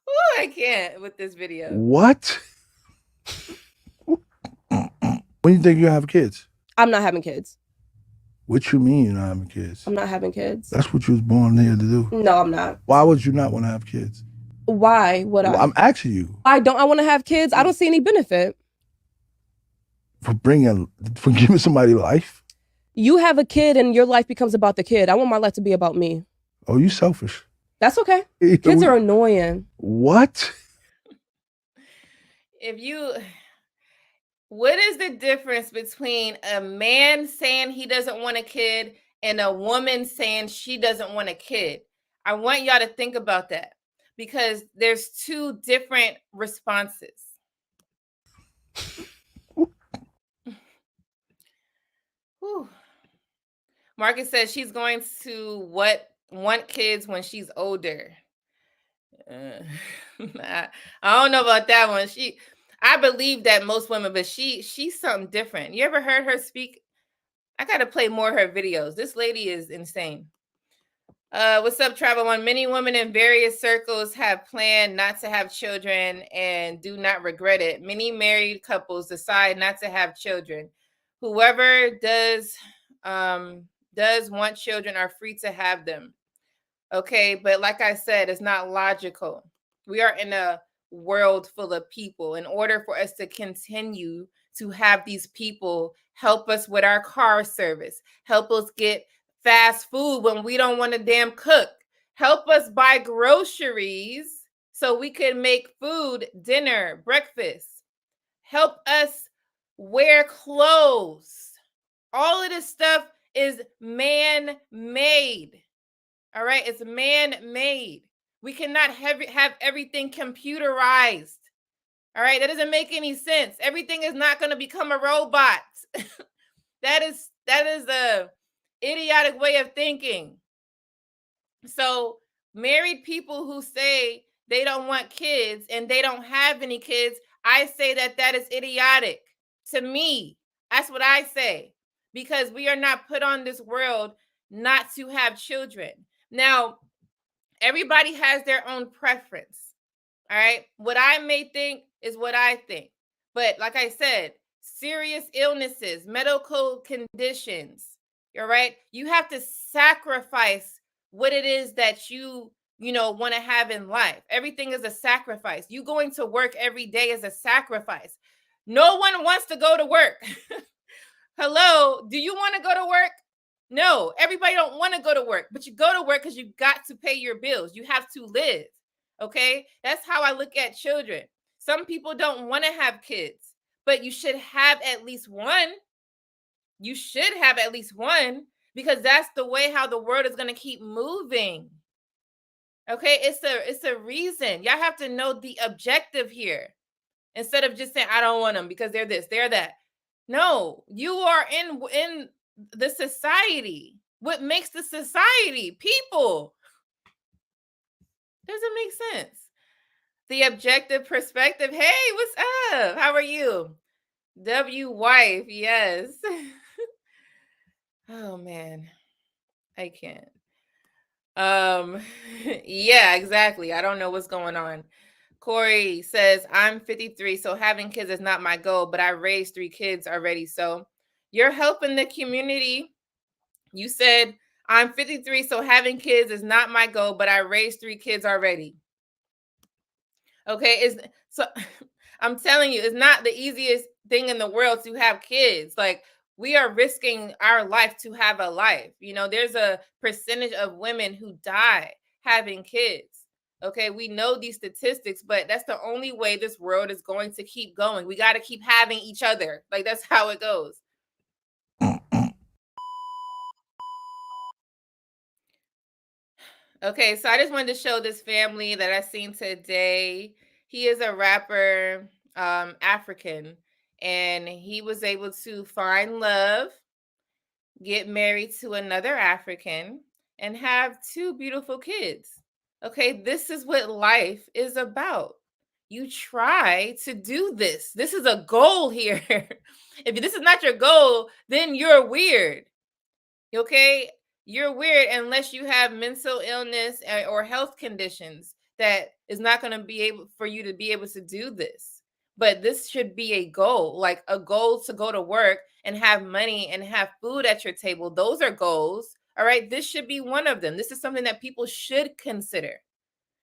Ooh, I can't with this video. What? When you think you have kids? I'm not having kids. What you mean you're not having kids? I'm not having kids. That's what you was born here to do. No, I'm not. Why would you not want to have kids? Why would I? I'm asking you. Why don't I want to have kids? I don't see any benefit. For giving somebody life? You have a kid and your life becomes about the kid. I want my life to be about me. Oh, you selfish. That's okay. Kids are annoying. What? What is the difference between a man saying he doesn't want a kid and a woman saying she doesn't want a kid? I want y'all to think about that because there's two different responses. Whew. Marcus says she's going to want kids when she's older. I don't know about that one. I believe that most women, but she's something different. You ever heard her speak? I gotta play more of her videos. This lady is insane. What's up, Travel One? Many women in various circles have planned not to have children and do not regret it. Many married couples decide not to have children. Whoever does want children are free to have them. Okay, but like I said, it's not logical. We are in a world full of people. In order for us to continue to have these people help us with our car service, help us get fast food when we don't want to damn cook, help us buy groceries so we can make food, dinner, breakfast, help us wear clothes. All of this stuff is man-made. All right, it's man-made. We cannot have everything computerized. All right, that doesn't make any sense. Everything is not going to become a robot. that is a idiotic way of thinking. So married people who say they don't want kids and they don't have any kids, I say that is idiotic. To me, that's what I say, because we are not put on this world not to have children. Now, everybody has their own preference. All right. What I may think is what I think. But like I said, serious illnesses, medical conditions, all right, you have to sacrifice what it is that you want to have in life. Everything is a sacrifice. You going to work every day is a sacrifice. No one wants to go to work. Hello, do you want to go to work? No, everybody don't want to go to work, but you go to work because you got to pay your bills. You have to live. Okay, that's how I look at children. Some people don't want to have kids, but you should have at least one. You should have at least one, because that's the way how the world is going to keep moving. Okay, it's a reason. Y'all have to know the objective here, instead of just saying I don't want them because they're this, they're that. No, you are in the society. What makes the society? People. Doesn't make sense. The objective perspective. Hey, what's up? How are you? W wife, yes. Oh man, I can't. Yeah, exactly. I don't know what's going on. Corey says, I'm 53, so having kids is not my goal, but I raised 3 kids already. So you're helping the community. You said, I'm 53, so having kids is not my goal, but I raised 3 kids already. Okay, so I'm telling you, it's not the easiest thing in the world to have kids. Like, we are risking our life to have a life. There's a percentage of women who die having kids. Okay, we know these statistics, but that's the only way this world is going to keep going. We got to keep having each other. Like, that's how it goes. Okay, so I just wanted to show this family that I seen today. He is a rapper, African, and he was able to find love, get married to another African, and have 2 beautiful kids. Okay, this is what life is about. You try to do this. This is a goal here. If this is not your goal, then you're weird. Okay, you're weird unless you have mental illness or health conditions that is not going to be able for you to be able to do this. But this should be a goal, like a goal to go to work and have money and have food at your table. Those are goals. All right, this should be one of them. This is something that people should consider.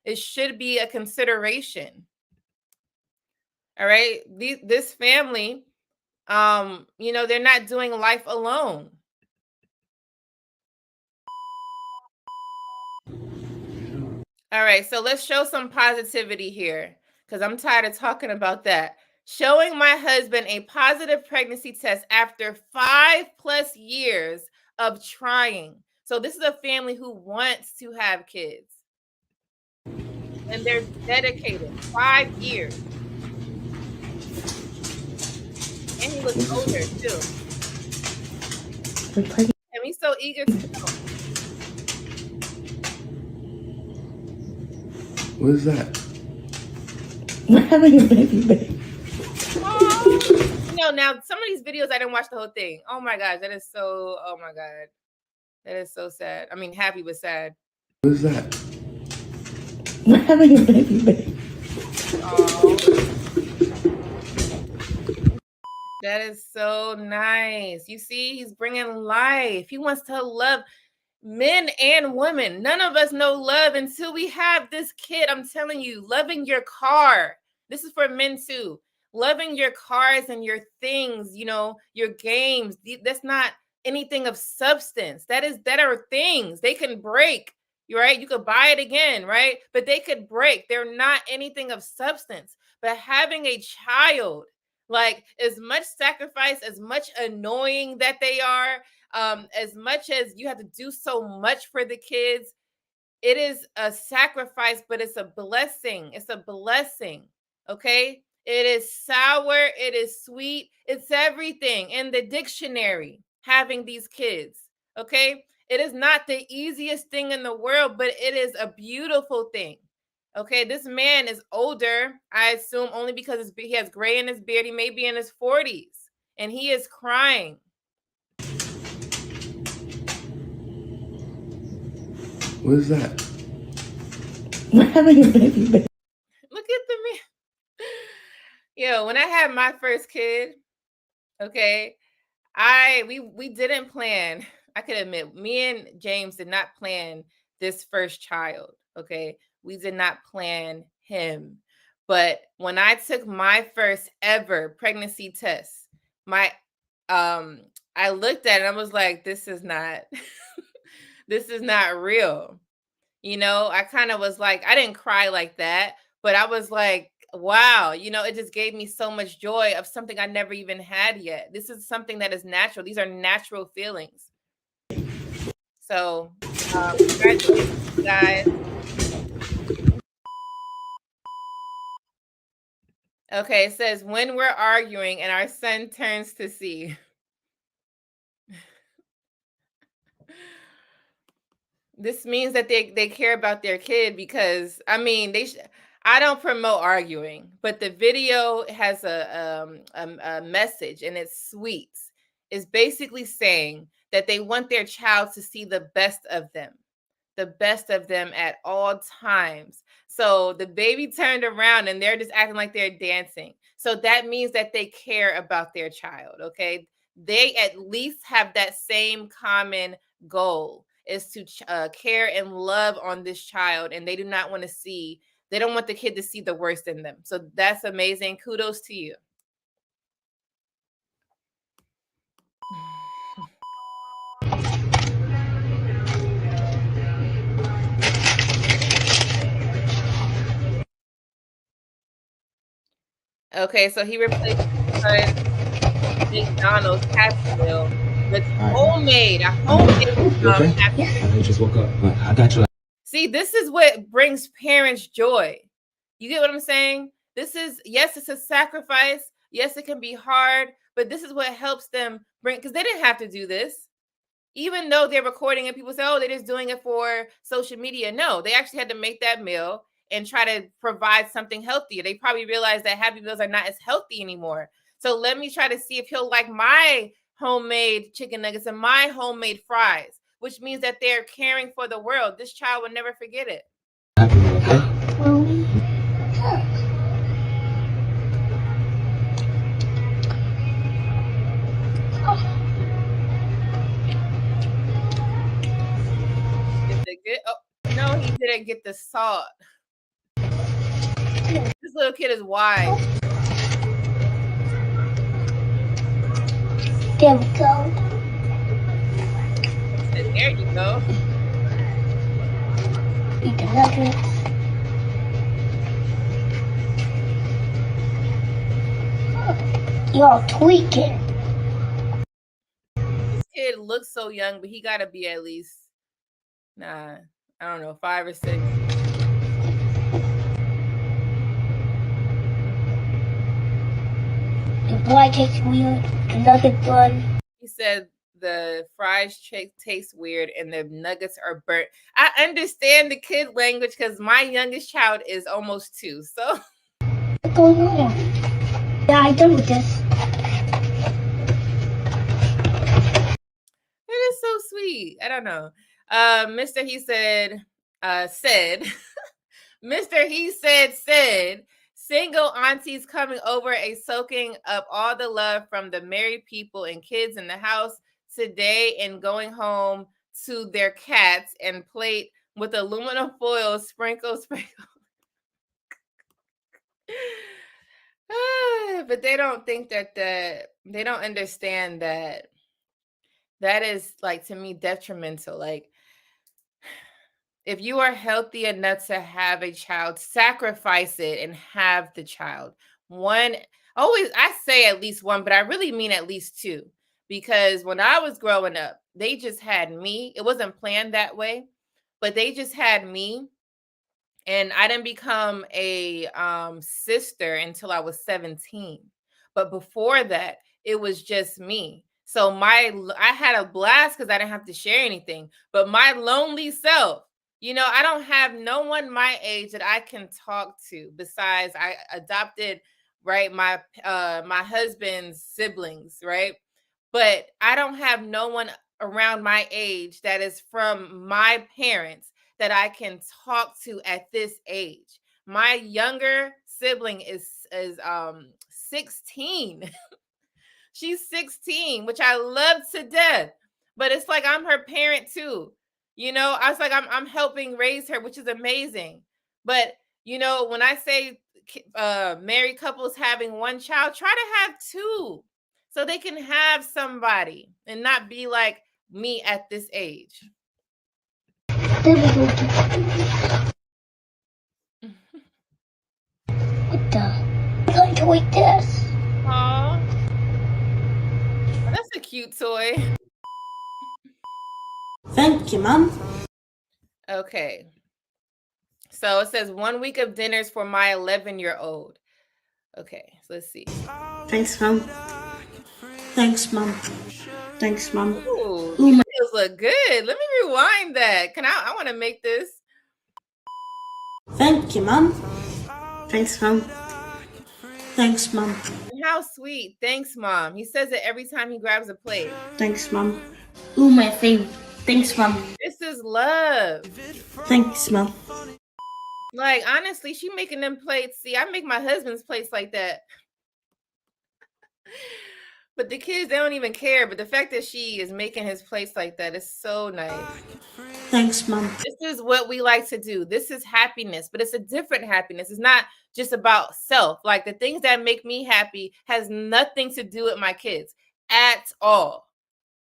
It should be a consideration. All right, this family, they're not doing life alone. All right, so let's show some positivity here, because I'm tired of talking about that. Showing my husband a positive pregnancy test after 5+ years of trying. So this is a family who wants to have kids. And they're dedicated. 5 years. And he looks older too. And he's so eager to know. What is that? We're having a baby. Oh, now some of these videos I didn't watch the whole thing. Oh my gosh, that is so. Oh my god, that is so sad. I mean, happy but sad. What is that? We're having a baby. Oh, that is so nice. You see, he's bringing life. He wants to love men and women. None of us know love until we have this kid. I'm telling you, loving your car. This is for men too. Loving your cars and your things, your games. That's not anything of substance. That are things. They can break. right? You could buy it again, right? But they could break. They're not anything of substance. But having a child, like as much sacrifice, as much annoying that they are, as much as you have to do so much for the kids, it is a sacrifice, but it's a blessing. It's a blessing. Okay. It is sour. It is sweet. It's everything in the dictionary, having these kids. Okay. It is not the easiest thing in the world, but it is a beautiful thing. Okay. This man is older, I assume, only because he has gray in his beard. He may be in his 40s and he is crying. What is that? We're having a baby, baby. Look at the man. Yo, when I had my first kid, okay, we didn't plan. I could admit, me and James did not plan this first child. Okay, we did not plan him. But when I took my first ever pregnancy test, my I looked at it and I was like, this is not this is not real. You know, I kind of was like, I didn't cry like that, but I was like, wow, you know, it just gave me so much joy of something I never even had yet. This is something that is natural. These are natural feelings. So, congratulations, guys. Okay, it says, when we're arguing and our son turns to see. This means that they care about their kid, because I mean I don't promote arguing, but the video has a message and it's sweet. It's basically saying that they want their child to see the best of them at all times. So the baby turned around and they're just acting like they're dancing. So that means that they care about their child. Okay, they at least have that same common goal, is to care and love on this child, and they do not want to see, they don't want the kid to see the worst in them. So that's amazing. Kudos to you. Okay, so he replaced McDonald's Happy Meal with homemade, a homemade Happy Meal. I just woke up. I got you. See, this is what brings parents joy. You get what I'm saying? This is, yes, it's a sacrifice. Yes, it can be hard, but this is what helps them bring, because they didn't have to do this. Even though they're recording and people say, oh, they're just doing it for social media. No, they actually had to make that meal and try to provide something healthier. They probably realized that Happy Meals are not as healthy anymore. So let me try to see if he'll like my homemade chicken nuggets and my homemade fries, which means that they're caring for the world. This child will never forget it. Happy Meal, okay? Oh, no, he didn't get the salt. This little kid is wise. There we go. There you go. Eat the nuggets. Y'all tweaking. This kid looks so young, but he gotta be at least, I don't know, 5 or 6. The boy tastes weird. The nugget bun. He said the fries taste weird and the nuggets are burnt. I understand the kid language because my youngest child is almost 2. So what's going on? Yeah, I done with this. It is so sweet. I don't know. Mr. He said, Mr. He said, single aunties coming over soaking up all the love from the married people and kids in the house today and going home to their cats and plate with aluminum foil sprinkle. But they don't think that they don't understand that is, like, to me, detrimental. Like, If you are healthy enough to have a child, sacrifice it and have the child. One, always, I say at least one, but I really mean at least two. Because when I was growing up, they just had me. It wasn't planned that way, but they just had me. And I didn't become a sister until I was 17. But before that, it was just me. So I had a blast because I didn't have to share anything. But my lonely self, I don't have no one my age that I can talk to besides I adopted, right, my husband's siblings, right? But I don't have no one around my age that is from my parents that I can talk to at this age. My younger sibling is 16. She's 16, which I love to death. But it's like I'm her parent too. I was like I'm helping raise her, which is amazing. But when I say married couples having one child, try to have two so they can have somebody and not be like me at this age. What the? I enjoyed this. Aw. That's a cute toy. Thank you, Mom. Okay. So it says 1 week of dinners for my 11-year-old. Okay, so let's see. Thanks, Mom. Thanks, Mom. Thanks, Mom. Ooh, these videos look good. Let me rewind that. I want to make this. Thank you, Mom. Thanks, Mom. Thanks, Mom. How sweet. Thanks, Mom. He says it every time he grabs a plate. Thanks, Mom. Ooh, my favorite. Thanks, Mom. This is love. Thanks, Mom. Like, honestly, she making them plates. See, I make my husband's plates like that. But the kids, they don't even care. But the fact that she is making his plates like that is so nice. Thanks, Mom. This is what we like to do. This is happiness, but it's a different happiness. It's not just about self. Like the things that make me happy has nothing to do with my kids at all.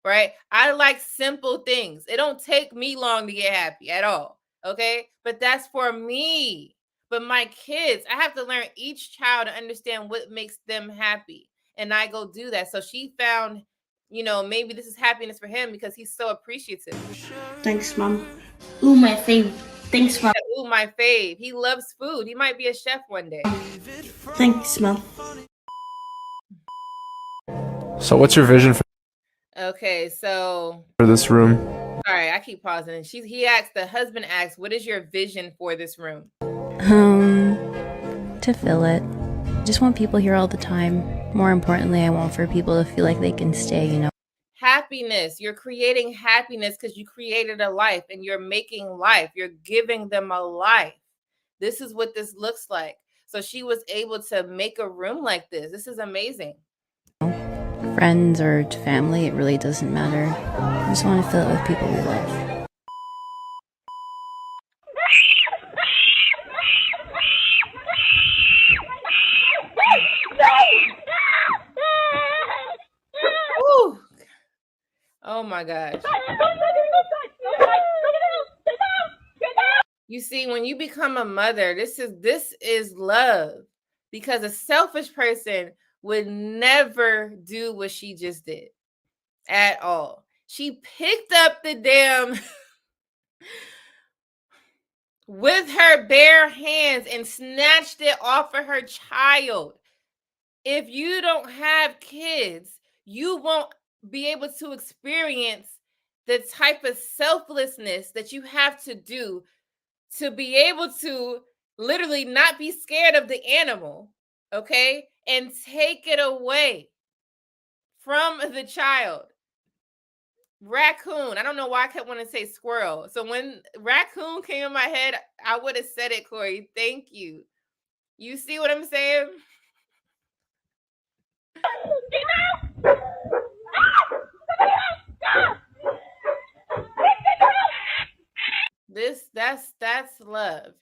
Right? I like simple things. It don't take me long to get happy at all. Okay? But that's for me. But my kids, I have to learn each child to understand what makes them happy. And I go do that. So she found, maybe this is happiness for him because he's so appreciative. Thanks, Mom. Ooh, my fave. Thanks, Mom. Ooh, my fave. He loves food. He might be a chef one day. Thanks, Mom. So what's your vision for Okay, so this room? sorry, I keep pausing. The husband asks, what is your vision for this room? To fill it. Just want people here all the time. More importantly, I want for people to feel like they can stay, Happiness. You're creating happiness because you created a life and you're making life. You're giving them a life. This is what this looks like. So she was able to make a room like this. This is amazing. Friends or to family, it really doesn't matter. I just want to fill it with people we love. Woo. Oh my gosh. You see, when you become a mother, this is love, because a selfish person would never do what she just did at all. She picked up the damn with her bare hands and snatched it off of her child. If you don't have kids, you won't be able to experience the type of selflessness that you have to do to be able to literally not be scared of the animal, okay? And take it away from the child. Raccoon. I don't know why I kept wanting to say squirrel. So when raccoon came in my head, I would have said it, Corey. Thank you. You see what I'm saying? That's love,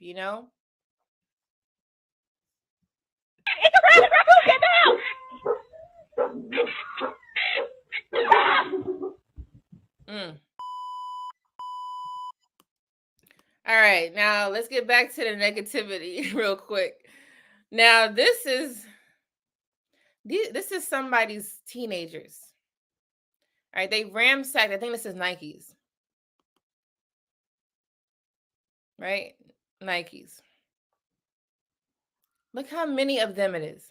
All right, now let's get back to the negativity real quick. Now, this is somebody's teenagers. All right, they ransacked. I think this is Nike's. Right? Nike's. Look how many of them it is.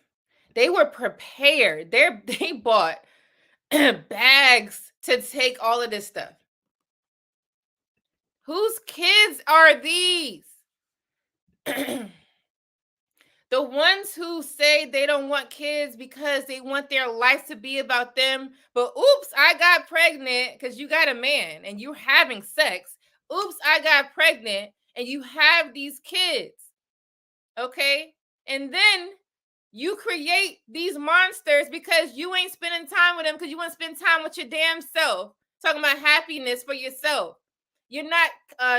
They were prepared. They bought bags to take all of this stuff. Whose kids are these? The ones who say they don't want kids because they want their life to be about them. But oops, I got pregnant because you got a man and you're having sex. Oops, I got pregnant and you have these kids. Okay? And then you create these monsters because you ain't spending time with them because you want to spend time with your damn self. Talking about happiness for yourself. You're not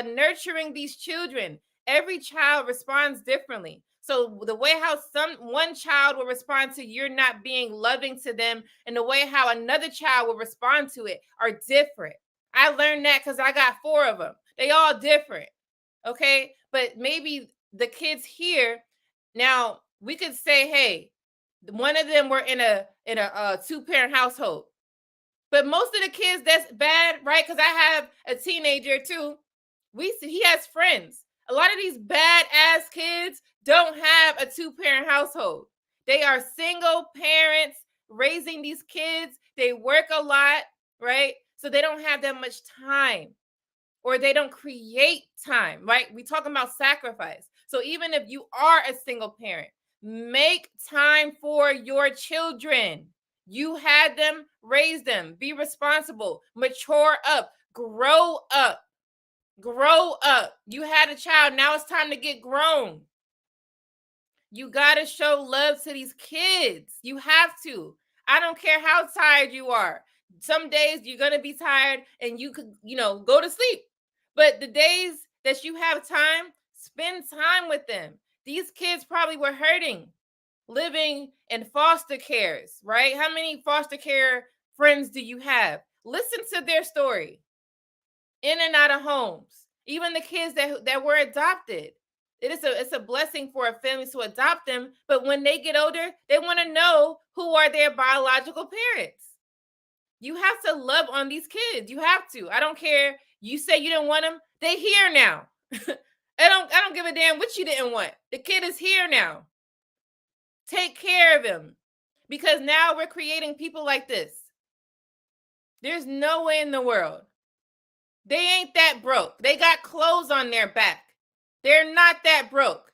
nurturing these children. Every child responds differently. So the way how one child will respond to you're not being loving to them and the way how another child will respond to it are different. I learned that because I got 4 of them. They all different. Okay. But maybe the kids here, now we could say, hey, one of them were in a 2-parent household. But most of the kids, that's bad, right? Because I have a teenager too. He has friends. A lot of these badass kids don't have a 2-parent household. They are single parents raising these kids. They work a lot, right? So they don't have that much time, or they don't create time, right? We talking about sacrifice. So even if you are a single parent, make time for your children. You had them, raise them, be responsible, mature up, grow up. Grow up. You had a child. Now it's time to get grown. You got to show love to these kids. You have to. I don't care how tired you are. Some days you're going to be tired and you could, go to sleep. But the days that you have time, spend time with them. These kids probably were hurting, living in foster cares, right? How many foster care friends do you have? Listen to their story. In and out of homes, even the kids that were adopted. It's a blessing for a family to adopt them, but when they get older, they want to know who are their biological parents. You have to love on these kids. You have to. I don't care. You say you didn't want them. They here now. I don't give a damn what you didn't want. The kid is here now. Take care of him, because now we're creating people like this. There's no way in the world. They ain't that broke. They got clothes on their back. They're not that broke.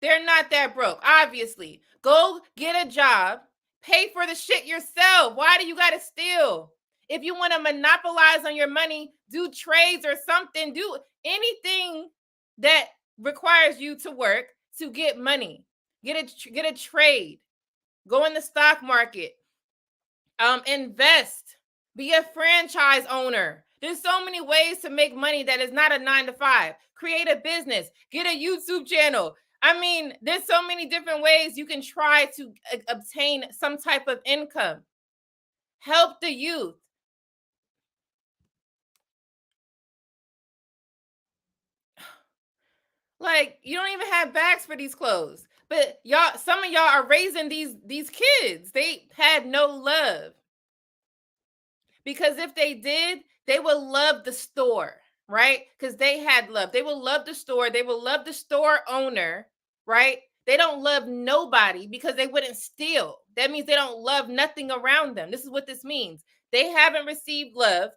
They're not that broke, obviously. Go get a job. Pay for the shit yourself. Why do you got to steal? If you want to monopolize on your money, do trades or something. Do anything that requires you to work to get money. Get a trade. Go in the stock market. Invest. Be a franchise owner. There's so many ways to make money that is not a 9-to-5. Create a business. Get a YouTube channel. I mean, there's so many different ways you can try to obtain some type of income. Help the youth. Like, you don't even have bags for these clothes. But y'all, some of y'all are raising these kids. They had no love. Because if they did, they would love the store, right? Because they had love. They will love the store. They will love the store owner, right? They don't love nobody because they wouldn't steal. That means they don't love nothing around them. This is what this means. They haven't received love.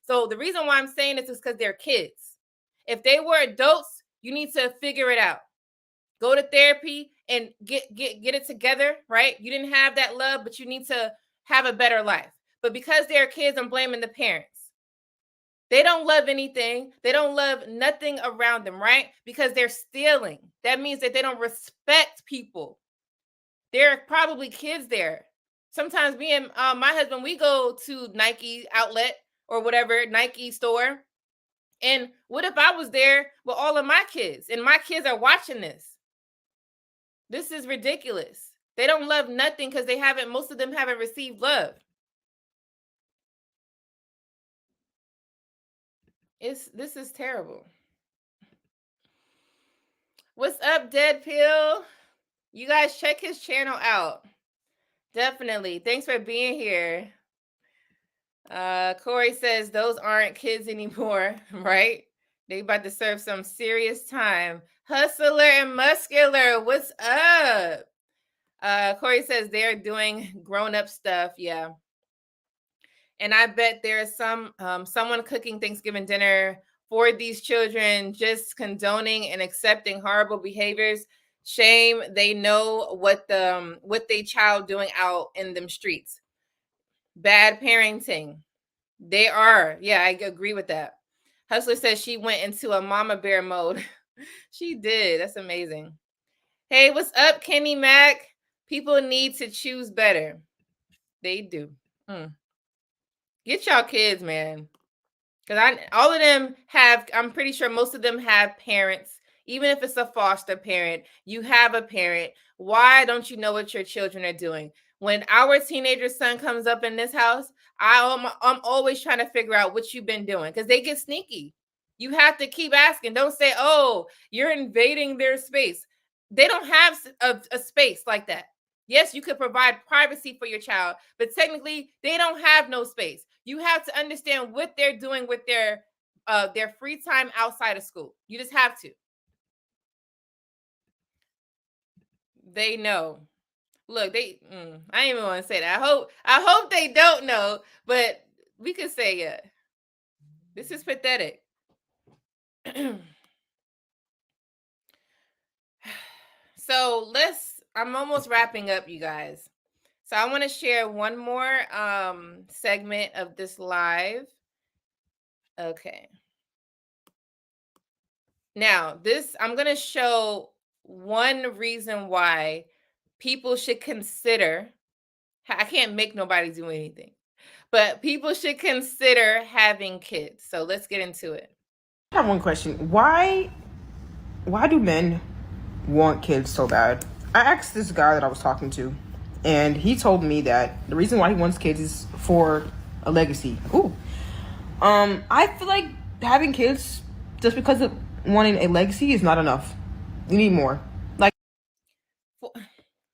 So the reason why I'm saying this is because they're kids. If they were adults, you need to figure it out. Go to therapy and get it together, right? You didn't have that love, but you need to have a better life. But because they're kids, I'm blaming the parents. They don't love anything. They don't love nothing around them, right? Because they're stealing. That means that they don't respect people. There are probably kids there. Sometimes me and my husband, we go to Nike outlet or whatever, Nike store. And what if I was there with all of my kids and my kids are watching this? This is ridiculous. They don't love nothing because most of them haven't received love. This is terrible. What's up, Dead Pill? You guys check his channel out. Definitely. Thanks for being here. Corey says those aren't kids anymore, right? They about to serve some serious time. Hustler and Muscular, what's up? Corey says they're doing grown-up stuff. Yeah. And I bet there's someone cooking Thanksgiving dinner for these children, just condoning and accepting horrible behaviors. Shame. They know what they child doing out in them streets. Bad parenting. They are. Yeah, I agree with that. Hustler says she went into a mama bear mode. She did. That's amazing. Hey, what's up, Kenny Mac? People need to choose better. They do. Get y'all kids, man. Because all of them have, I'm pretty sure most of them have parents. Even if it's a foster parent, you have a parent. Why don't you know what your children are doing? When our teenager son comes up in this house, I'm always trying to figure out what you've been doing because they get sneaky. You have to keep asking. Don't say, oh, you're invading their space. They don't have a space like that. Yes, you could provide privacy for your child, but technically they don't have no space. You have to understand what they're doing with their free time outside of school. You just have to. They know. Look, I ain't even want to say that. I hope they don't know, but we could say yeah. This is pathetic. So I'm almost wrapping up, you guys. So I want to share one more segment of this live. Okay. Now, I'm going to show one reason why people should consider, I can't make nobody do anything, but people should consider having kids. So let's get into it. I have one question. Why do men want kids so bad? I asked this guy that I was talking to, and he told me that the reason why he wants kids is for a legacy. I feel like having kids just because of wanting a legacy is not enough. You need more. Like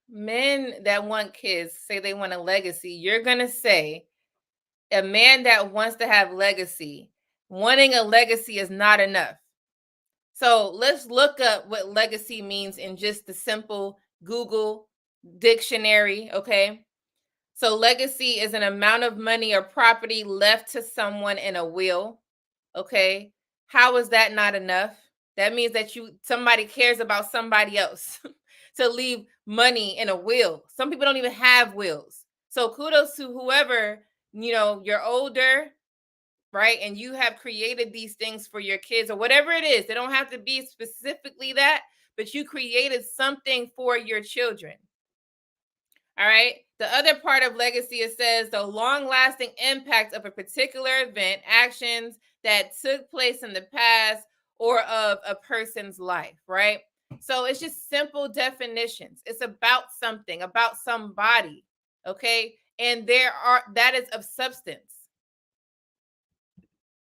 men that want kids say they want a legacy. You're gonna say a man that wants to have legacy, wanting a legacy is not enough. So let's look up what legacy means in just the simple Google dictionary, okay? So legacy is an amount of money or property left to someone in a will, okay? How is that not enough? That means that somebody cares about somebody else to leave money in a will. Some people don't even have wills. So kudos to whoever, you're older, right? And you have created these things for your kids or whatever it is. They don't have to be specifically that, but you created something for your children. All right. The other part of legacy, it says the long-lasting impact of a particular event, actions that took place in the past or of a person's life, right? So it's just simple definitions. It's about something, about somebody, okay? And that is of substance.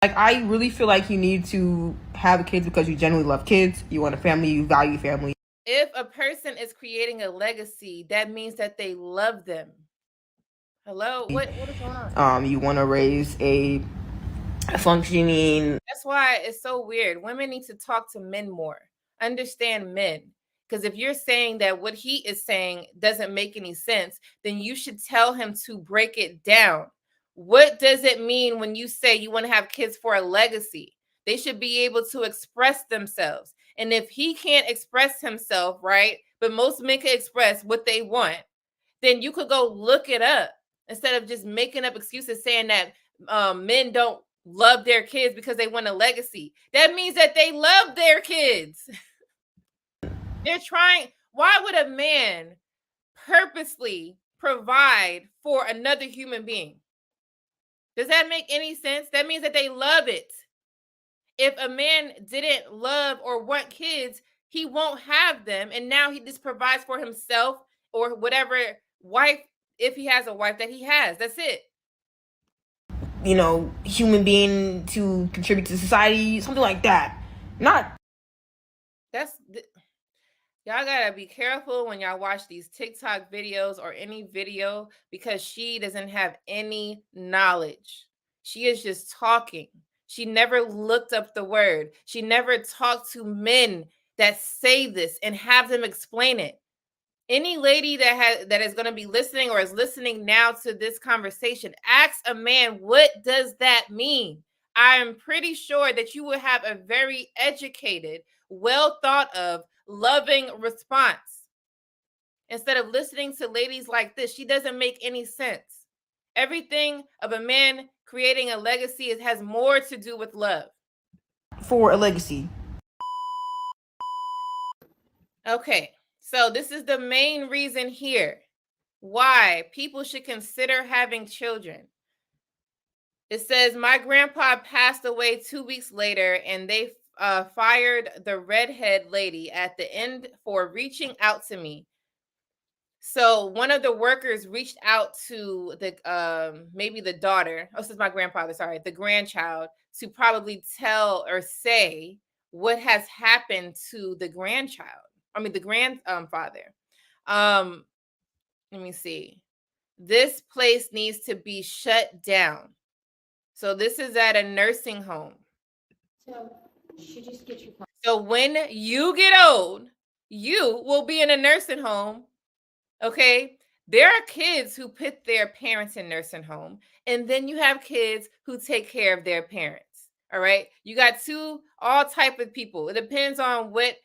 Like, I really feel like you need to have kids because you genuinely love kids, you want a family, you value family. If a person is creating a legacy, that means that they love them. Hello? What is going on? You want to raise a functioning... That's why it's so weird. Women need to talk to men more. Understand men. Because if you're saying that what he is saying doesn't make any sense, then you should tell him to break it down. What does it mean when you say you want to have kids for a legacy? They should be able to express themselves. And if he can't express himself, right, but most men can express what they want, then you could go look it up instead of just making up excuses saying that men don't love their kids because they want a legacy. That means that they love their kids. They're trying. Why would a man purposely provide for another human being? Does that make any sense? That means that they love it. If a man didn't love or want kids, he won't have them. And now he just provides for himself or whatever wife, if he has a wife that he has. That's it. Human being to contribute to society, something like that. Y'all gotta be careful when y'all watch these TikTok videos or any video, because she doesn't have any knowledge. She is just talking. She never looked up the word. She never talked to men that say this and have them explain it. Any lady that is going to be listening or is listening now to this conversation, ask a man, what does that mean? I am pretty sure that you will have a very educated, well thought of, loving response. Instead of listening to ladies like this, she doesn't make any sense. Everything of a man creating a legacy has more to do with love. For a legacy. Okay, so this is the main reason here why people should consider having children. It says, my grandpa passed away 2 weeks later, and they fired the redhead lady at the end for reaching out to me. So one of the workers reached out to the maybe the daughter. Oh, this is my grandfather. Sorry, the grandchild, to probably tell or say what has happened to the grandchild. I mean, the grandfather. Let me see. This place needs to be shut down. So this is at a nursing home. So should just get your. So when you get old, you will be in a nursing home. Okay. There are kids who put their parents in nursing home, and then you have kids who take care of their parents. All right. You got all type of people. It depends on what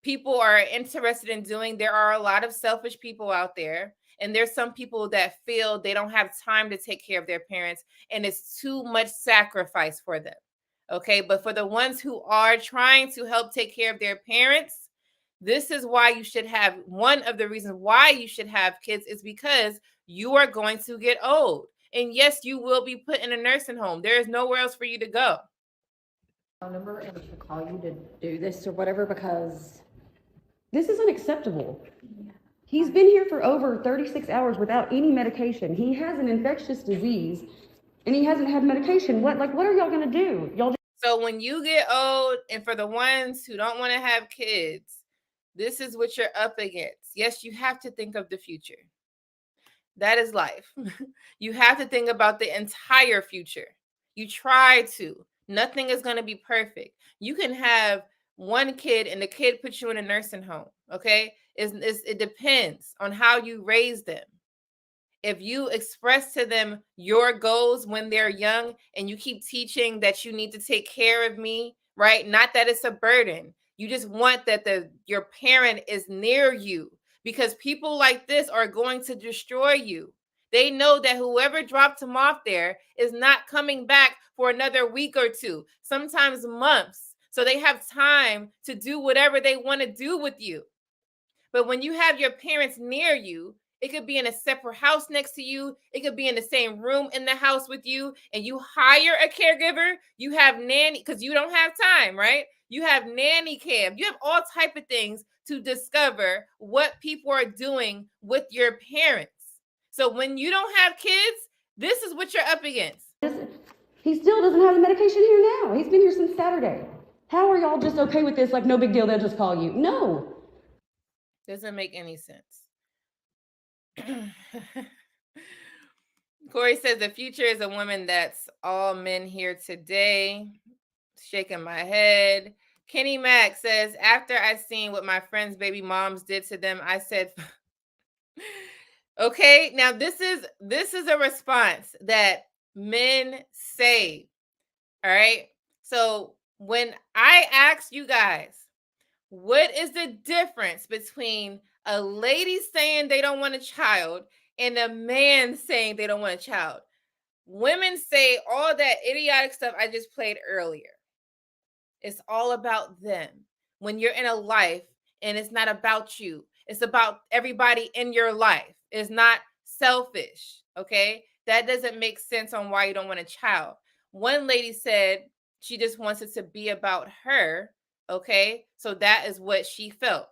people are interested in doing. There are a lot of selfish people out there, and there's some people that feel they don't have time to take care of their parents, and it's too much sacrifice for them. Okay. But for the ones who are trying to help take care of their parents, this is why you should have, one of the reasons why you should have kids is because you are going to get old. And yes, you will be put in a nursing home. There is nowhere else for you to go. Number and to call you to do this or whatever, because this is unacceptable. He's been here for over 36 hours without any medication. He has an infectious disease and he hasn't had medication. What are y'all gonna do? So when you get old, and for the ones who don't want to have kids, this is what you're up against. Yes, you have to think of the future. That is life. You have to think about the entire future. You try to. Nothing is going to be perfect. You can have one kid and the kid puts you in a nursing home. Okay. It depends on how you raise them. If you express to them your goals when they're young and you keep teaching that you need to take care of me, right? Not that it's a burden. You just want that your parent is near you, because people like this are going to destroy you. They know that whoever dropped him off there is not coming back for another week or two, sometimes months. So they have time to do whatever they want to do with you. But when you have your parents near you, it could be in a separate house next to you. It could be in the same room in the house with you, and you hire a caregiver. You have nanny, because you don't have time, right? You have nanny cam. You have all type of things to discover what people are doing with your parents. So when you don't have kids, this is what you're up against. He still doesn't have the medication here now. He's been here since Saturday. How are y'all just okay with this? Like, no big deal, they'll just call you. No. Doesn't make any sense. Corey says the future is a woman that's all men here today. Shaking my head. Kenny Mack says, after I seen what my friends' baby moms did to them, I said, okay, now this is a response that men say. All right. So when I ask you guys, what is the difference between a lady saying they don't want a child and a man saying they don't want a child? Women say all that idiotic stuff I just played earlier. It's all about them. When you're in a life and it's not about you, it's about everybody in your life. It's not selfish. Okay. That doesn't make sense on why you don't want a child. One lady said she just wants it to be about her. Okay. So that is what she felt.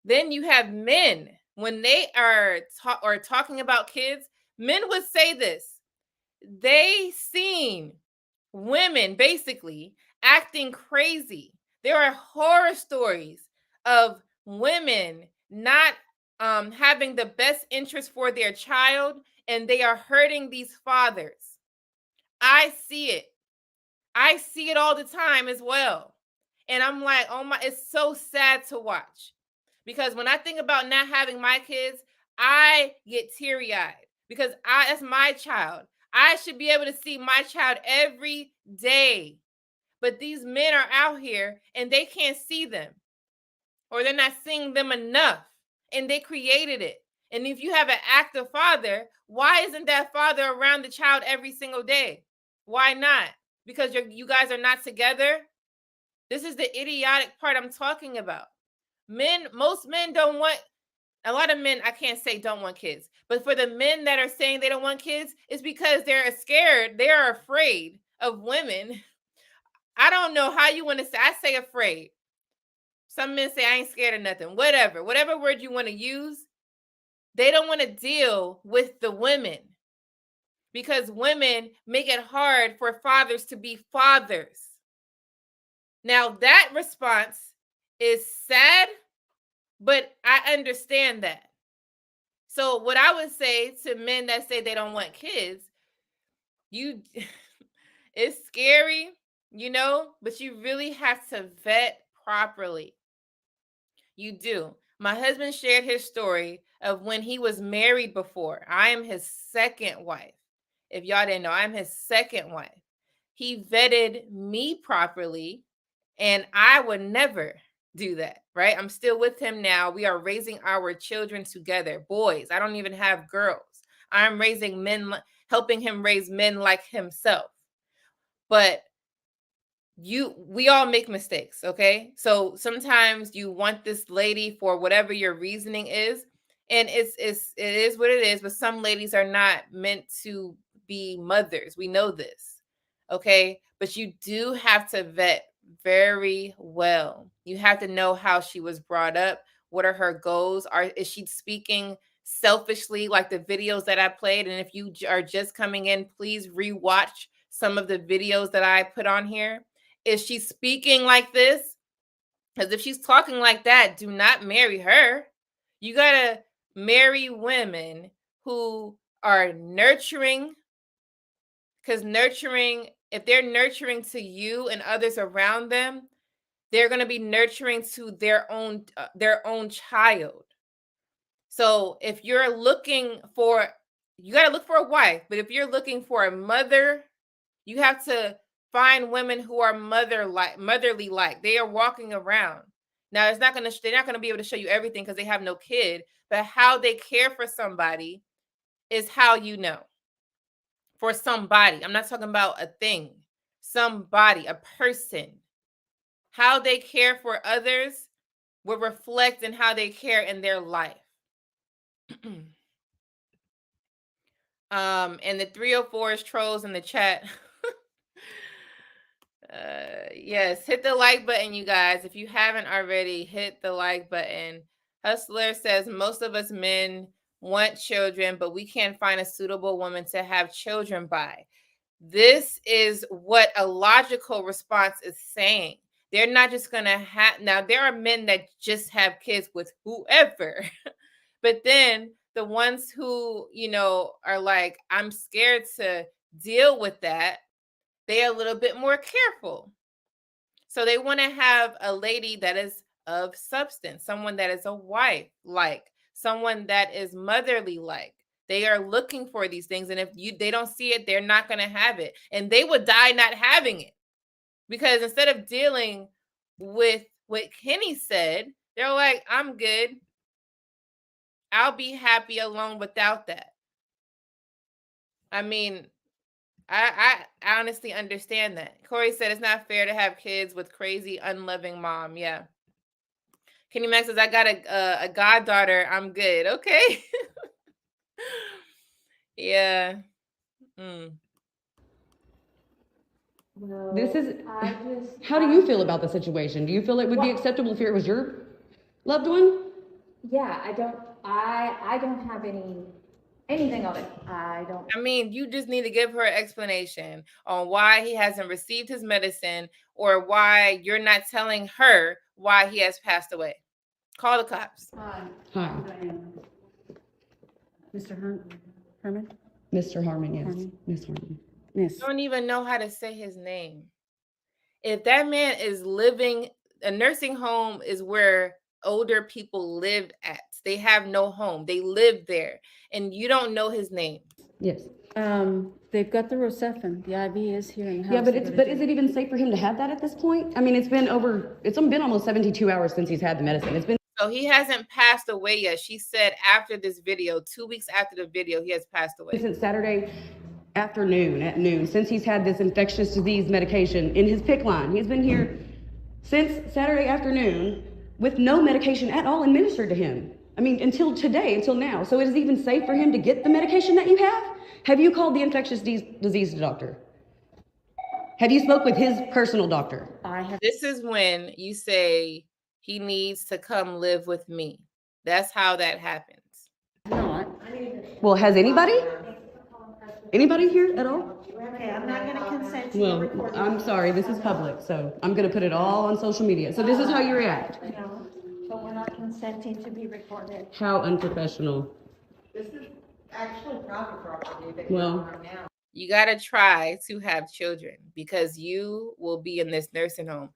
Then you have men, when they are talking about kids, men would say this. They seen women basically acting crazy. There are horror stories of women not having the best interest for their child, and they are hurting these fathers. I see it. I see it all the time as well. And I'm like, oh my, it's so sad to watch. Because when I think about not having my kids, I get teary-eyed because that's my child. I should be able to see my child every day. But these men are out here and they can't see them, or they're not seeing them enough, and they created it. And if you have an active father, why isn't that father around the child every single day? Why not? Because you guys are not together? This is the idiotic part I'm talking about. Most men don't want, a lot of men, I can't say don't want kids, but for the men that are saying they don't want kids, it's because they're scared. They are afraid of women. I don't know how you want to say, I say afraid. Some men say, I ain't scared of nothing. Whatever word you want to use. They don't want to deal with the women because women make it hard for fathers to be fathers. Now, that response is sad, but I understand that. So what I would say to men that say they don't want kids, it's scary, but you really have to vet properly. You do. My husband shared his story of when he was married before. I am his second wife. If y'all didn't know, I'm his second wife. He vetted me properly, and I would never do that, right? I'm still with him now. We are raising our children together, boys. I don't even have girls. I'm raising men, helping him raise men like himself. But we all make mistakes, okay? So sometimes you want this lady for whatever your reasoning is, and it is what it is, but some ladies are not meant to be mothers. We know this, okay? But you do have to vet very well. You have to know how she was brought up. What are her goals? Is she speaking selfishly like the videos that I played? And if you are just coming in, please rewatch some of the videos that I put on here. Is she speaking like this? Because if she's talking like that, do not marry her. You got to marry women who are nurturing, because if they're nurturing to you and others around them, they're going to be nurturing to their own child. So if you're looking for, you got to look for a wife, but if you're looking for a mother, you have to find women who are motherly like. They are walking around. Now, they're not going to be able to show you everything because they have no kid, but how they care for somebody is how you know. For somebody. I'm not talking about a thing. Somebody, a person. How they care for others will reflect in how they care in their life. And the 304 trolls in the chat. Yes, hit the like button, you guys. If you haven't already, hit the like button. Hustler says most of us men want children, but we can't find a suitable woman to have children by. This is what a logical response is saying. They're not just going to have, now there are men that just have kids with whoever, but then the ones who, are like, I'm scared to deal with that, they're a little bit more careful. So they want to have a lady that is of substance, someone that is a wife, like someone that is motherly, like. They are looking for these things, and if they don't see it, they're not going to have it, and they would die not having it, because instead of dealing with what Kenny said, they're like, I'm good. I'll be happy alone without that. I mean, I honestly understand that. Corey said it's not fair to have kids with crazy, unloving mom. Yeah. Kenny Max says, I got a goddaughter. I'm good. Okay. Yeah. How do you feel about the situation? Do you feel it would be acceptable if it was your loved one? Yeah, I don't have anything on it. I mean, you just need to give her an explanation on why he hasn't received his medicine, or why you're not telling her why he has passed away. Call the cops. Hi. Mr. Herman? Mr. Harmon, yes. Harmon? Miss Harmon. Miss. Don't even know how to say his name. If that man is living, a nursing home is where older people live at. They have no home. They live there, and you don't know his name. Yes. They've got the Rocephin. The IV is here in the house. Yeah, but is it even safe for him to have that at this point? I mean, it's been almost 72 hours since he's had the medicine. It's been. So he hasn't passed away yet. She said after this video, 2 weeks after the video, he has passed away. Since Saturday afternoon at noon, since he's had this infectious disease medication in his PICC line. He's been here since Saturday afternoon with no medication at all administered to him. I mean, until today, until now. So it is even safe for him to get the medication that you have? Have you called the infectious disease doctor? Have you spoke with his personal doctor? This is when you say he needs to come live with me. That's how that happens. Well, has anybody? Anybody here at all? Okay, I'm not gonna consent to you recording. Well, I'm sorry, this is public, so I'm gonna put it all on social media. So this is how you react. No, but we're not consenting to be recorded. How unprofessional. This is actually private property that Well, now. You got to try to have children because you will be in this nursing home.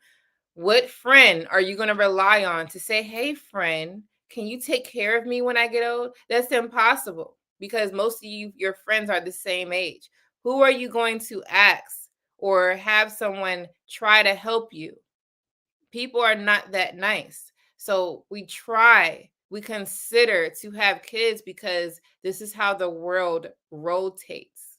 What friend are you going to rely on to say, hey, friend, can you take care of me when I get old? That's impossible because most of your friends are the same age. Who are you going to ask or have someone try to help you? People are not that nice. So we consider to have kids because this is how the world rotates.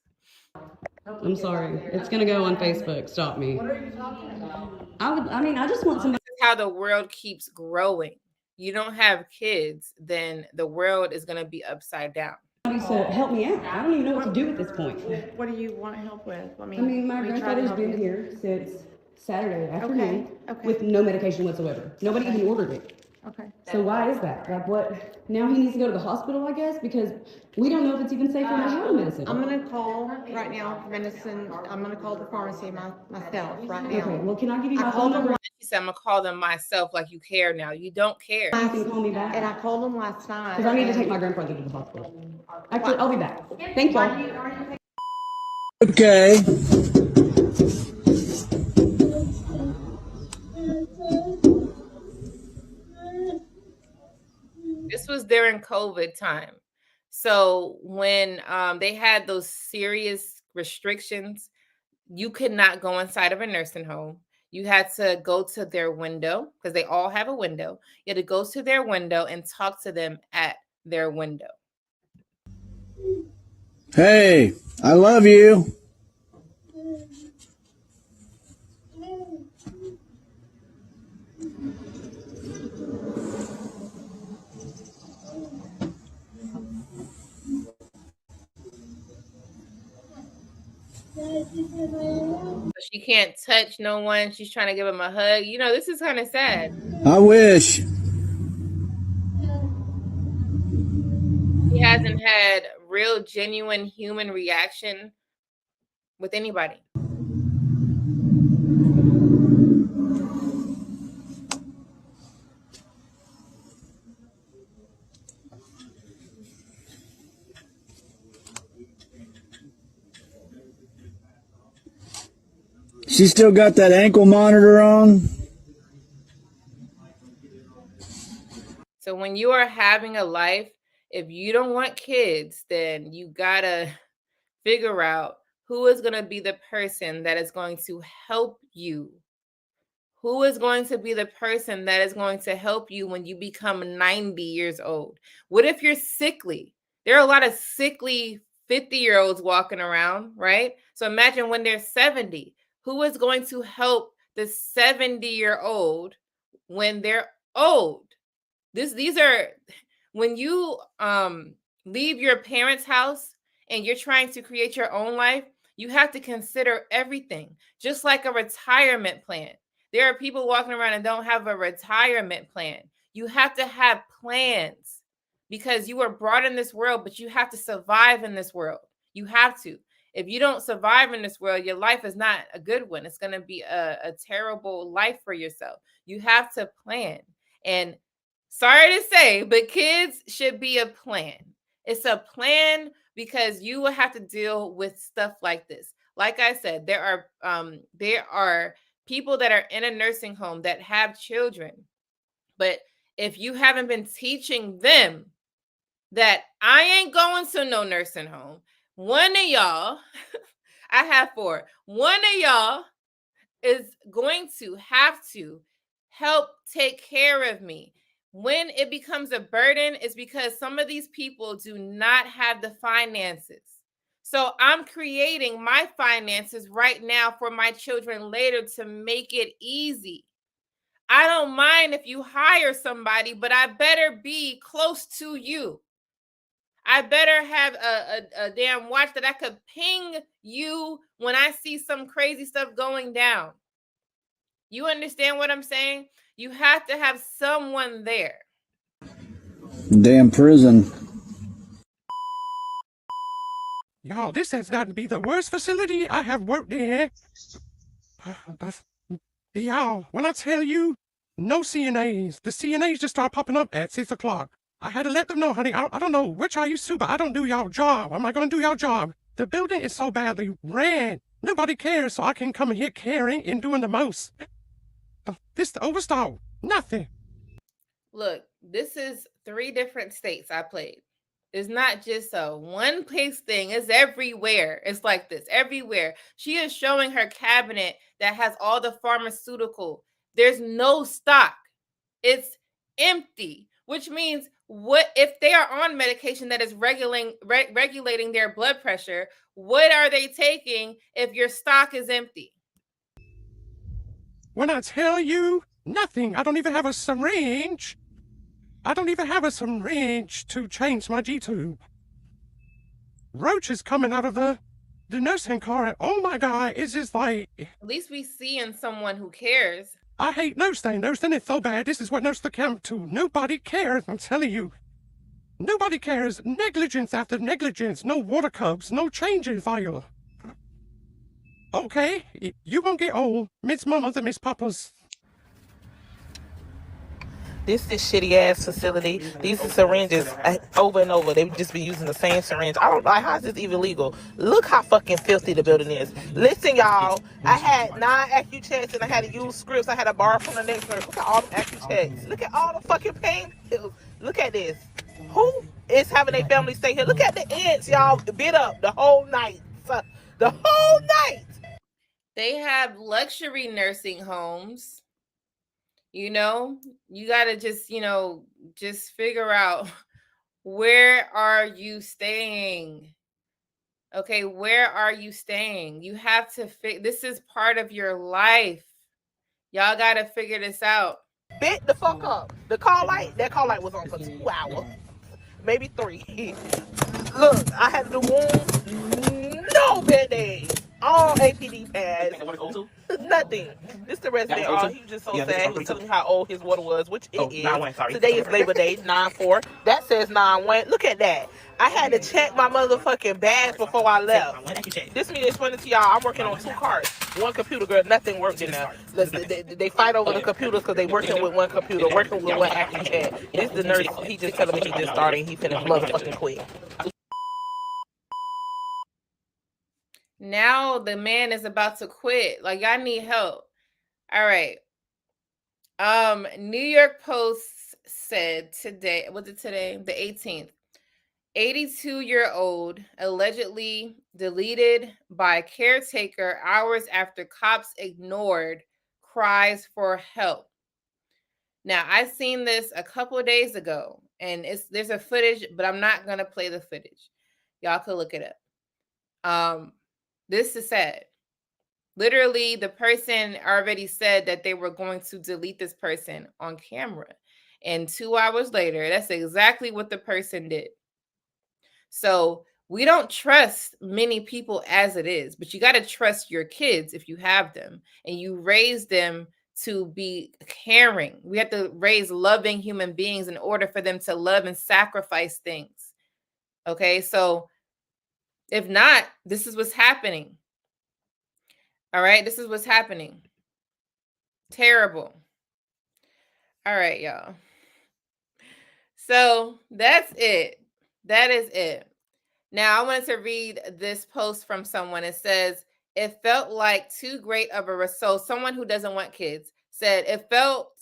I'm sorry. It's gonna go on Facebook. Stop me. What are you talking about? I just want somebody. This is how the world keeps growing. You don't have kids, then the world is going to be upside down. To help me out. I don't even know what to do at this point. What do you want help with? My grandfather's been here since Saturday afternoon with no medication whatsoever. Nobody even ordered it. Okay. So why is that? Like what? Now he needs to go to the hospital, I guess, because we don't know if it's even safe for him to have medicine. I'm gonna call right now medicine. I'm gonna call the pharmacy myself right now. Okay, well, can I give you my phone number? She said, I'm going to call them myself like you care now. You don't care. You can call me back. And I called them last night. Because I need to take my grandfather to the hospital. Actually, I'll be back. Thank y'all. Okay. This was during COVID time. So when they had those serious restrictions, you could not go inside of a nursing home. You had to go to their window because they all have a window. You had to go to their window and talk to them at their window. Hey, I love you. She can't touch no one. She's trying to give him a hug. You know, this is kind of sad. I wish. He hasn't had real, genuine human reaction with anybody. She still got that ankle monitor on? So when you are having a life, if you don't want kids, then you gotta figure out who is going to be the person that is going to help you. Who is going to be the person that is going to help you when you become 90 years old? What if you're sickly? There are a lot of sickly 50-year-olds walking around, right? So imagine when they're 70. Who is going to help the 70-year-old when they're old? These are when you leave your parents' house and you're trying to create your own life, you have to consider everything, just like a retirement plan. There are people walking around and don't have a retirement plan. You have to have plans because you were brought in this world, but you have to survive in this world. You have to. If you don't survive in this world, your life is not a good one. It's going to be a terrible life for yourself. You have to plan. And Sorry to say, but kids should be a plan. It's a plan because you will have to deal with stuff like this. Like I said, there are people that are in a nursing home that have children. But if you haven't been teaching them that I ain't going to no nursing home, one of y'all, I have 4, one of y'all is going to have to help take care of me. When it becomes a burden, it's because some of these people do not have the finances. So I'm creating my finances right now for my children later to make it easy. I don't mind if you hire somebody, but I better be close to you. I better have a damn watch that I could ping you when I see some crazy stuff going down. You understand what I'm saying? You have to have someone there. Damn prison. Y'all, this has got to be the worst facility I have worked in. Y'all, when I tell you, no CNAs. The CNAs just start popping up at 6 o'clock. I had to let them know, honey, I don't know which I used to, but I don't do y'all job. I'm not going to do y'all job. The building is so badly ran. Nobody cares, so I can come in here caring and doing the most. This the overstall. Nothing. Look, this is 3 different states I played. It's not just a one place thing. It's everywhere. It's like this everywhere. She is showing her cabinet that has all the pharmaceutical. There's no stock. It's empty, which means what if they are on medication that is regulating their blood pressure? What are they taking if your stock is empty? When I tell you, nothing. I don't even have a syringe. I don't even have a syringe to change my G-tube. Roaches coming out of the nursing car. Oh my God, it's just like... At least we see in someone who cares. I hate nursing. Nursing is so bad. This is what nurses come to. Nobody cares, I'm telling you. Nobody cares. Negligence after negligence. No water cups, no changes file. Okay, you won't get old. Miss Mamas and Miss Papas. This is shitty ass facility. These are syringes over and over. They would just be using the same syringe. I don't know how is this even legal. Look how fucking filthy the building is. Listen, y'all. I had 9 AccuChecks and I had to use scripts. I had to borrow from the next nurse. Look at all the AccuChecks. Look at all the fucking pain pills. Look at this. Who is having their family stay here? Look at the ants, y'all. Bit up the whole night. The whole night. They have luxury nursing homes. You know, you got to just, just figure out where are you staying? Okay, where are you staying? You have to this is part of your life. Y'all got to figure this out. Bit the fuck up. The call light, that call light was on for 2 hours. Maybe 3. Look, I had the wound. No band-aid. All APD pads. Nothing. This the resident. He was just so sad. He was telling me how old his water was, which it is. Today is Labor Day, 9/4. That says 9/1. Look at that. I had to check my motherfucking bags before I left. This means explaining to y'all, I'm working on 2 carts. 1 computer, girl, nothing worked in there. They fight over the computers because they working with 1 computer, working with 1 AccuCheck. This the nurse. He just telling me he just started. He finna motherfucking quit. Now the man is about to quit. Like, y'all need help. All right. New York Post said today, was it today? The 18th. 82-year-old allegedly deleted by caretaker hours after cops ignored cries for help. Now, I seen this a couple of days ago, and there's a footage, but I'm not going to play the footage. Y'all could look it up. This is sad. Literally, the person already said that they were going to delete this person on camera. And 2 hours later, that's exactly what the person did. So we don't trust many people as it is, but you got to trust your kids if you have them and you raise them to be caring. We have to raise loving human beings in order for them to love and sacrifice things. Okay, so if not, this is what's happening. All right, this is what's happening. Terrible. All right, y'all. So that's it. That is it. Now I wanted to read this post from someone. It says, it felt like too great of a so someone who doesn't want kids said it felt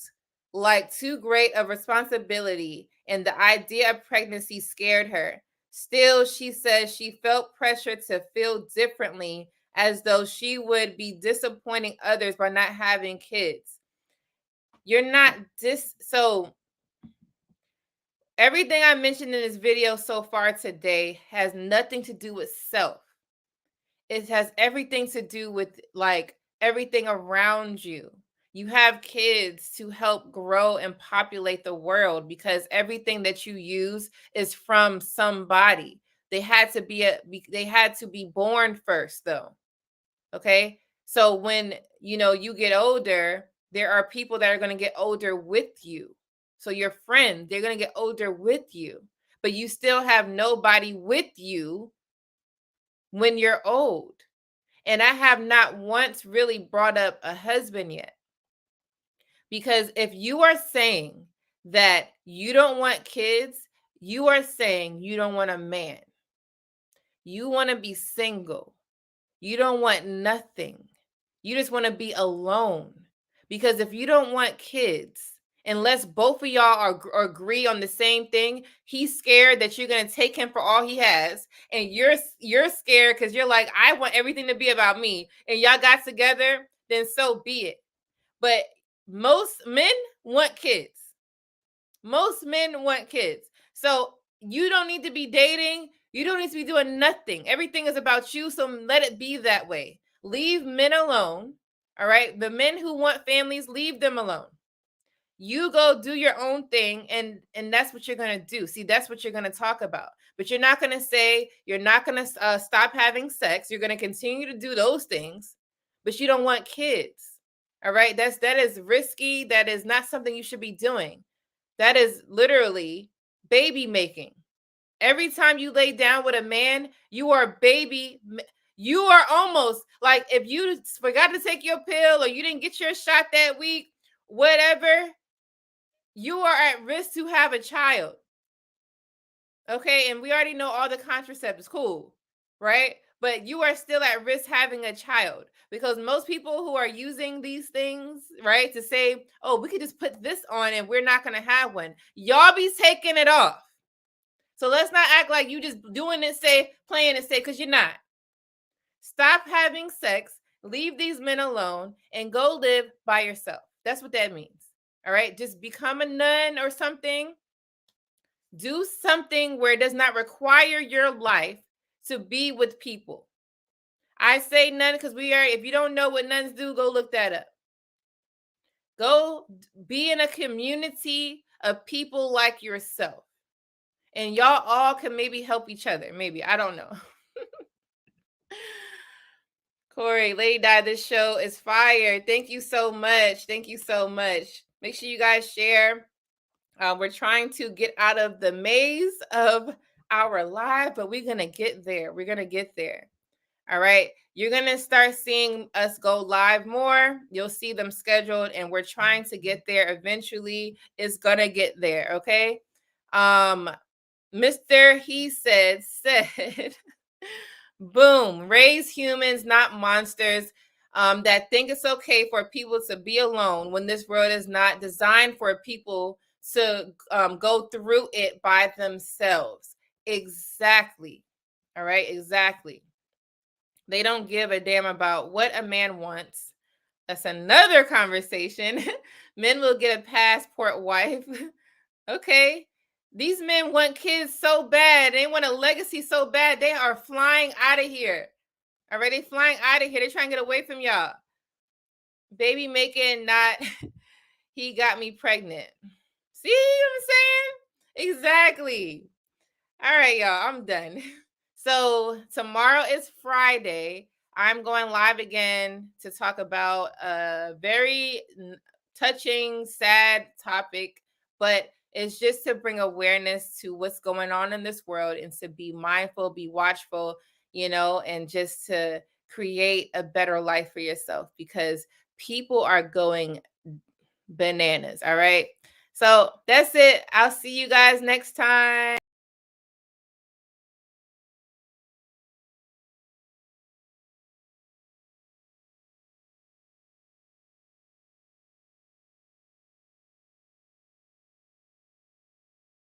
like too great of responsibility and the idea of pregnancy scared her. Still, she says she felt pressure to feel differently, as though she would be disappointing others by not having kids. You're not so everything I mentioned in this video so far today has nothing to do with self. It has everything to do with like everything around you. You have kids to help grow and populate the world because everything that you use is from somebody. They had to be born first though. Okay? So when you get older, there are people that are going to get older with you. So your friends, they're going to get older with you, but you still have nobody with you when you're old. And I have not once really brought up a husband yet. Because if you are saying that you don't want kids, you are saying you don't want a man. You want to be single. You don't want nothing. You just want to be alone. Because if you don't want kids, unless both of y'all agree on the same thing, he's scared that you're going to take him for all he has. And you're scared because you're like, I want everything to be about me. And y'all got together, then so be it. But most men want kids. Most men want kids. So you don't need to be dating. You don't need to be doing nothing. Everything is about you. So let it be that way. Leave men alone. All right. The men who want families, leave them alone. You go do your own thing. And that's what you're going to do. See, that's what you're going to talk about. But you're not going to say, you're not going to stop having sex. You're going to continue to do those things. But you don't want kids. All right. That is risky. That is not something you should be doing. That is literally baby making. Every time you lay down with a man, you are you are almost like if you forgot to take your pill or you didn't get your shot that week, whatever, you are at risk to have a child. Okay. And we already know all the contraceptives. Cool. Right. But you are still at risk having a child because most people who are using these things, right, to say, oh, we could just put this on and we're not going to have one. Y'all be taking it off. So let's not act like you just doing it, playing it safe, because you're not. Stop having sex, leave these men alone, and go live by yourself. That's what that means. All right. Just become a nun or something. Do something where it does not require your life to be with people. I say nun because if you don't know what nuns do, go look that up. Go be in a community of people like yourself. And y'all all can maybe help each other. Maybe. I don't know. Corey, Lady Di, this show is fire. Thank you so much. Thank you so much. Make sure you guys share. We're trying to get out of the maze of our live, but we're going to get there. We're going to get there. All right. You're going to start seeing us go live more. You'll see them scheduled, and we're trying to get there eventually. It's going to get there. Okay. Mr. He said, boom, raise humans, not monsters, that think it's okay for people to be alone when this world is not designed for people to go through it by themselves. Exactly. All right. Exactly. They don't give a damn about what a man wants. That's another conversation. Men will get a passport wife. Okay. These men want kids so bad. They want a legacy so bad. They are flying out of here. All right. They flying out of here. They're trying to get away from y'all. Baby making, not he got me pregnant. See what I'm saying? Exactly. All right, y'all. I'm done. So tomorrow is Friday. I'm going live again to talk about a very touching, sad topic, but it's just to bring awareness to what's going on in this world and to be mindful, be watchful, and just to create a better life for yourself because people are going bananas. All right. So that's it. I'll see you guys next time.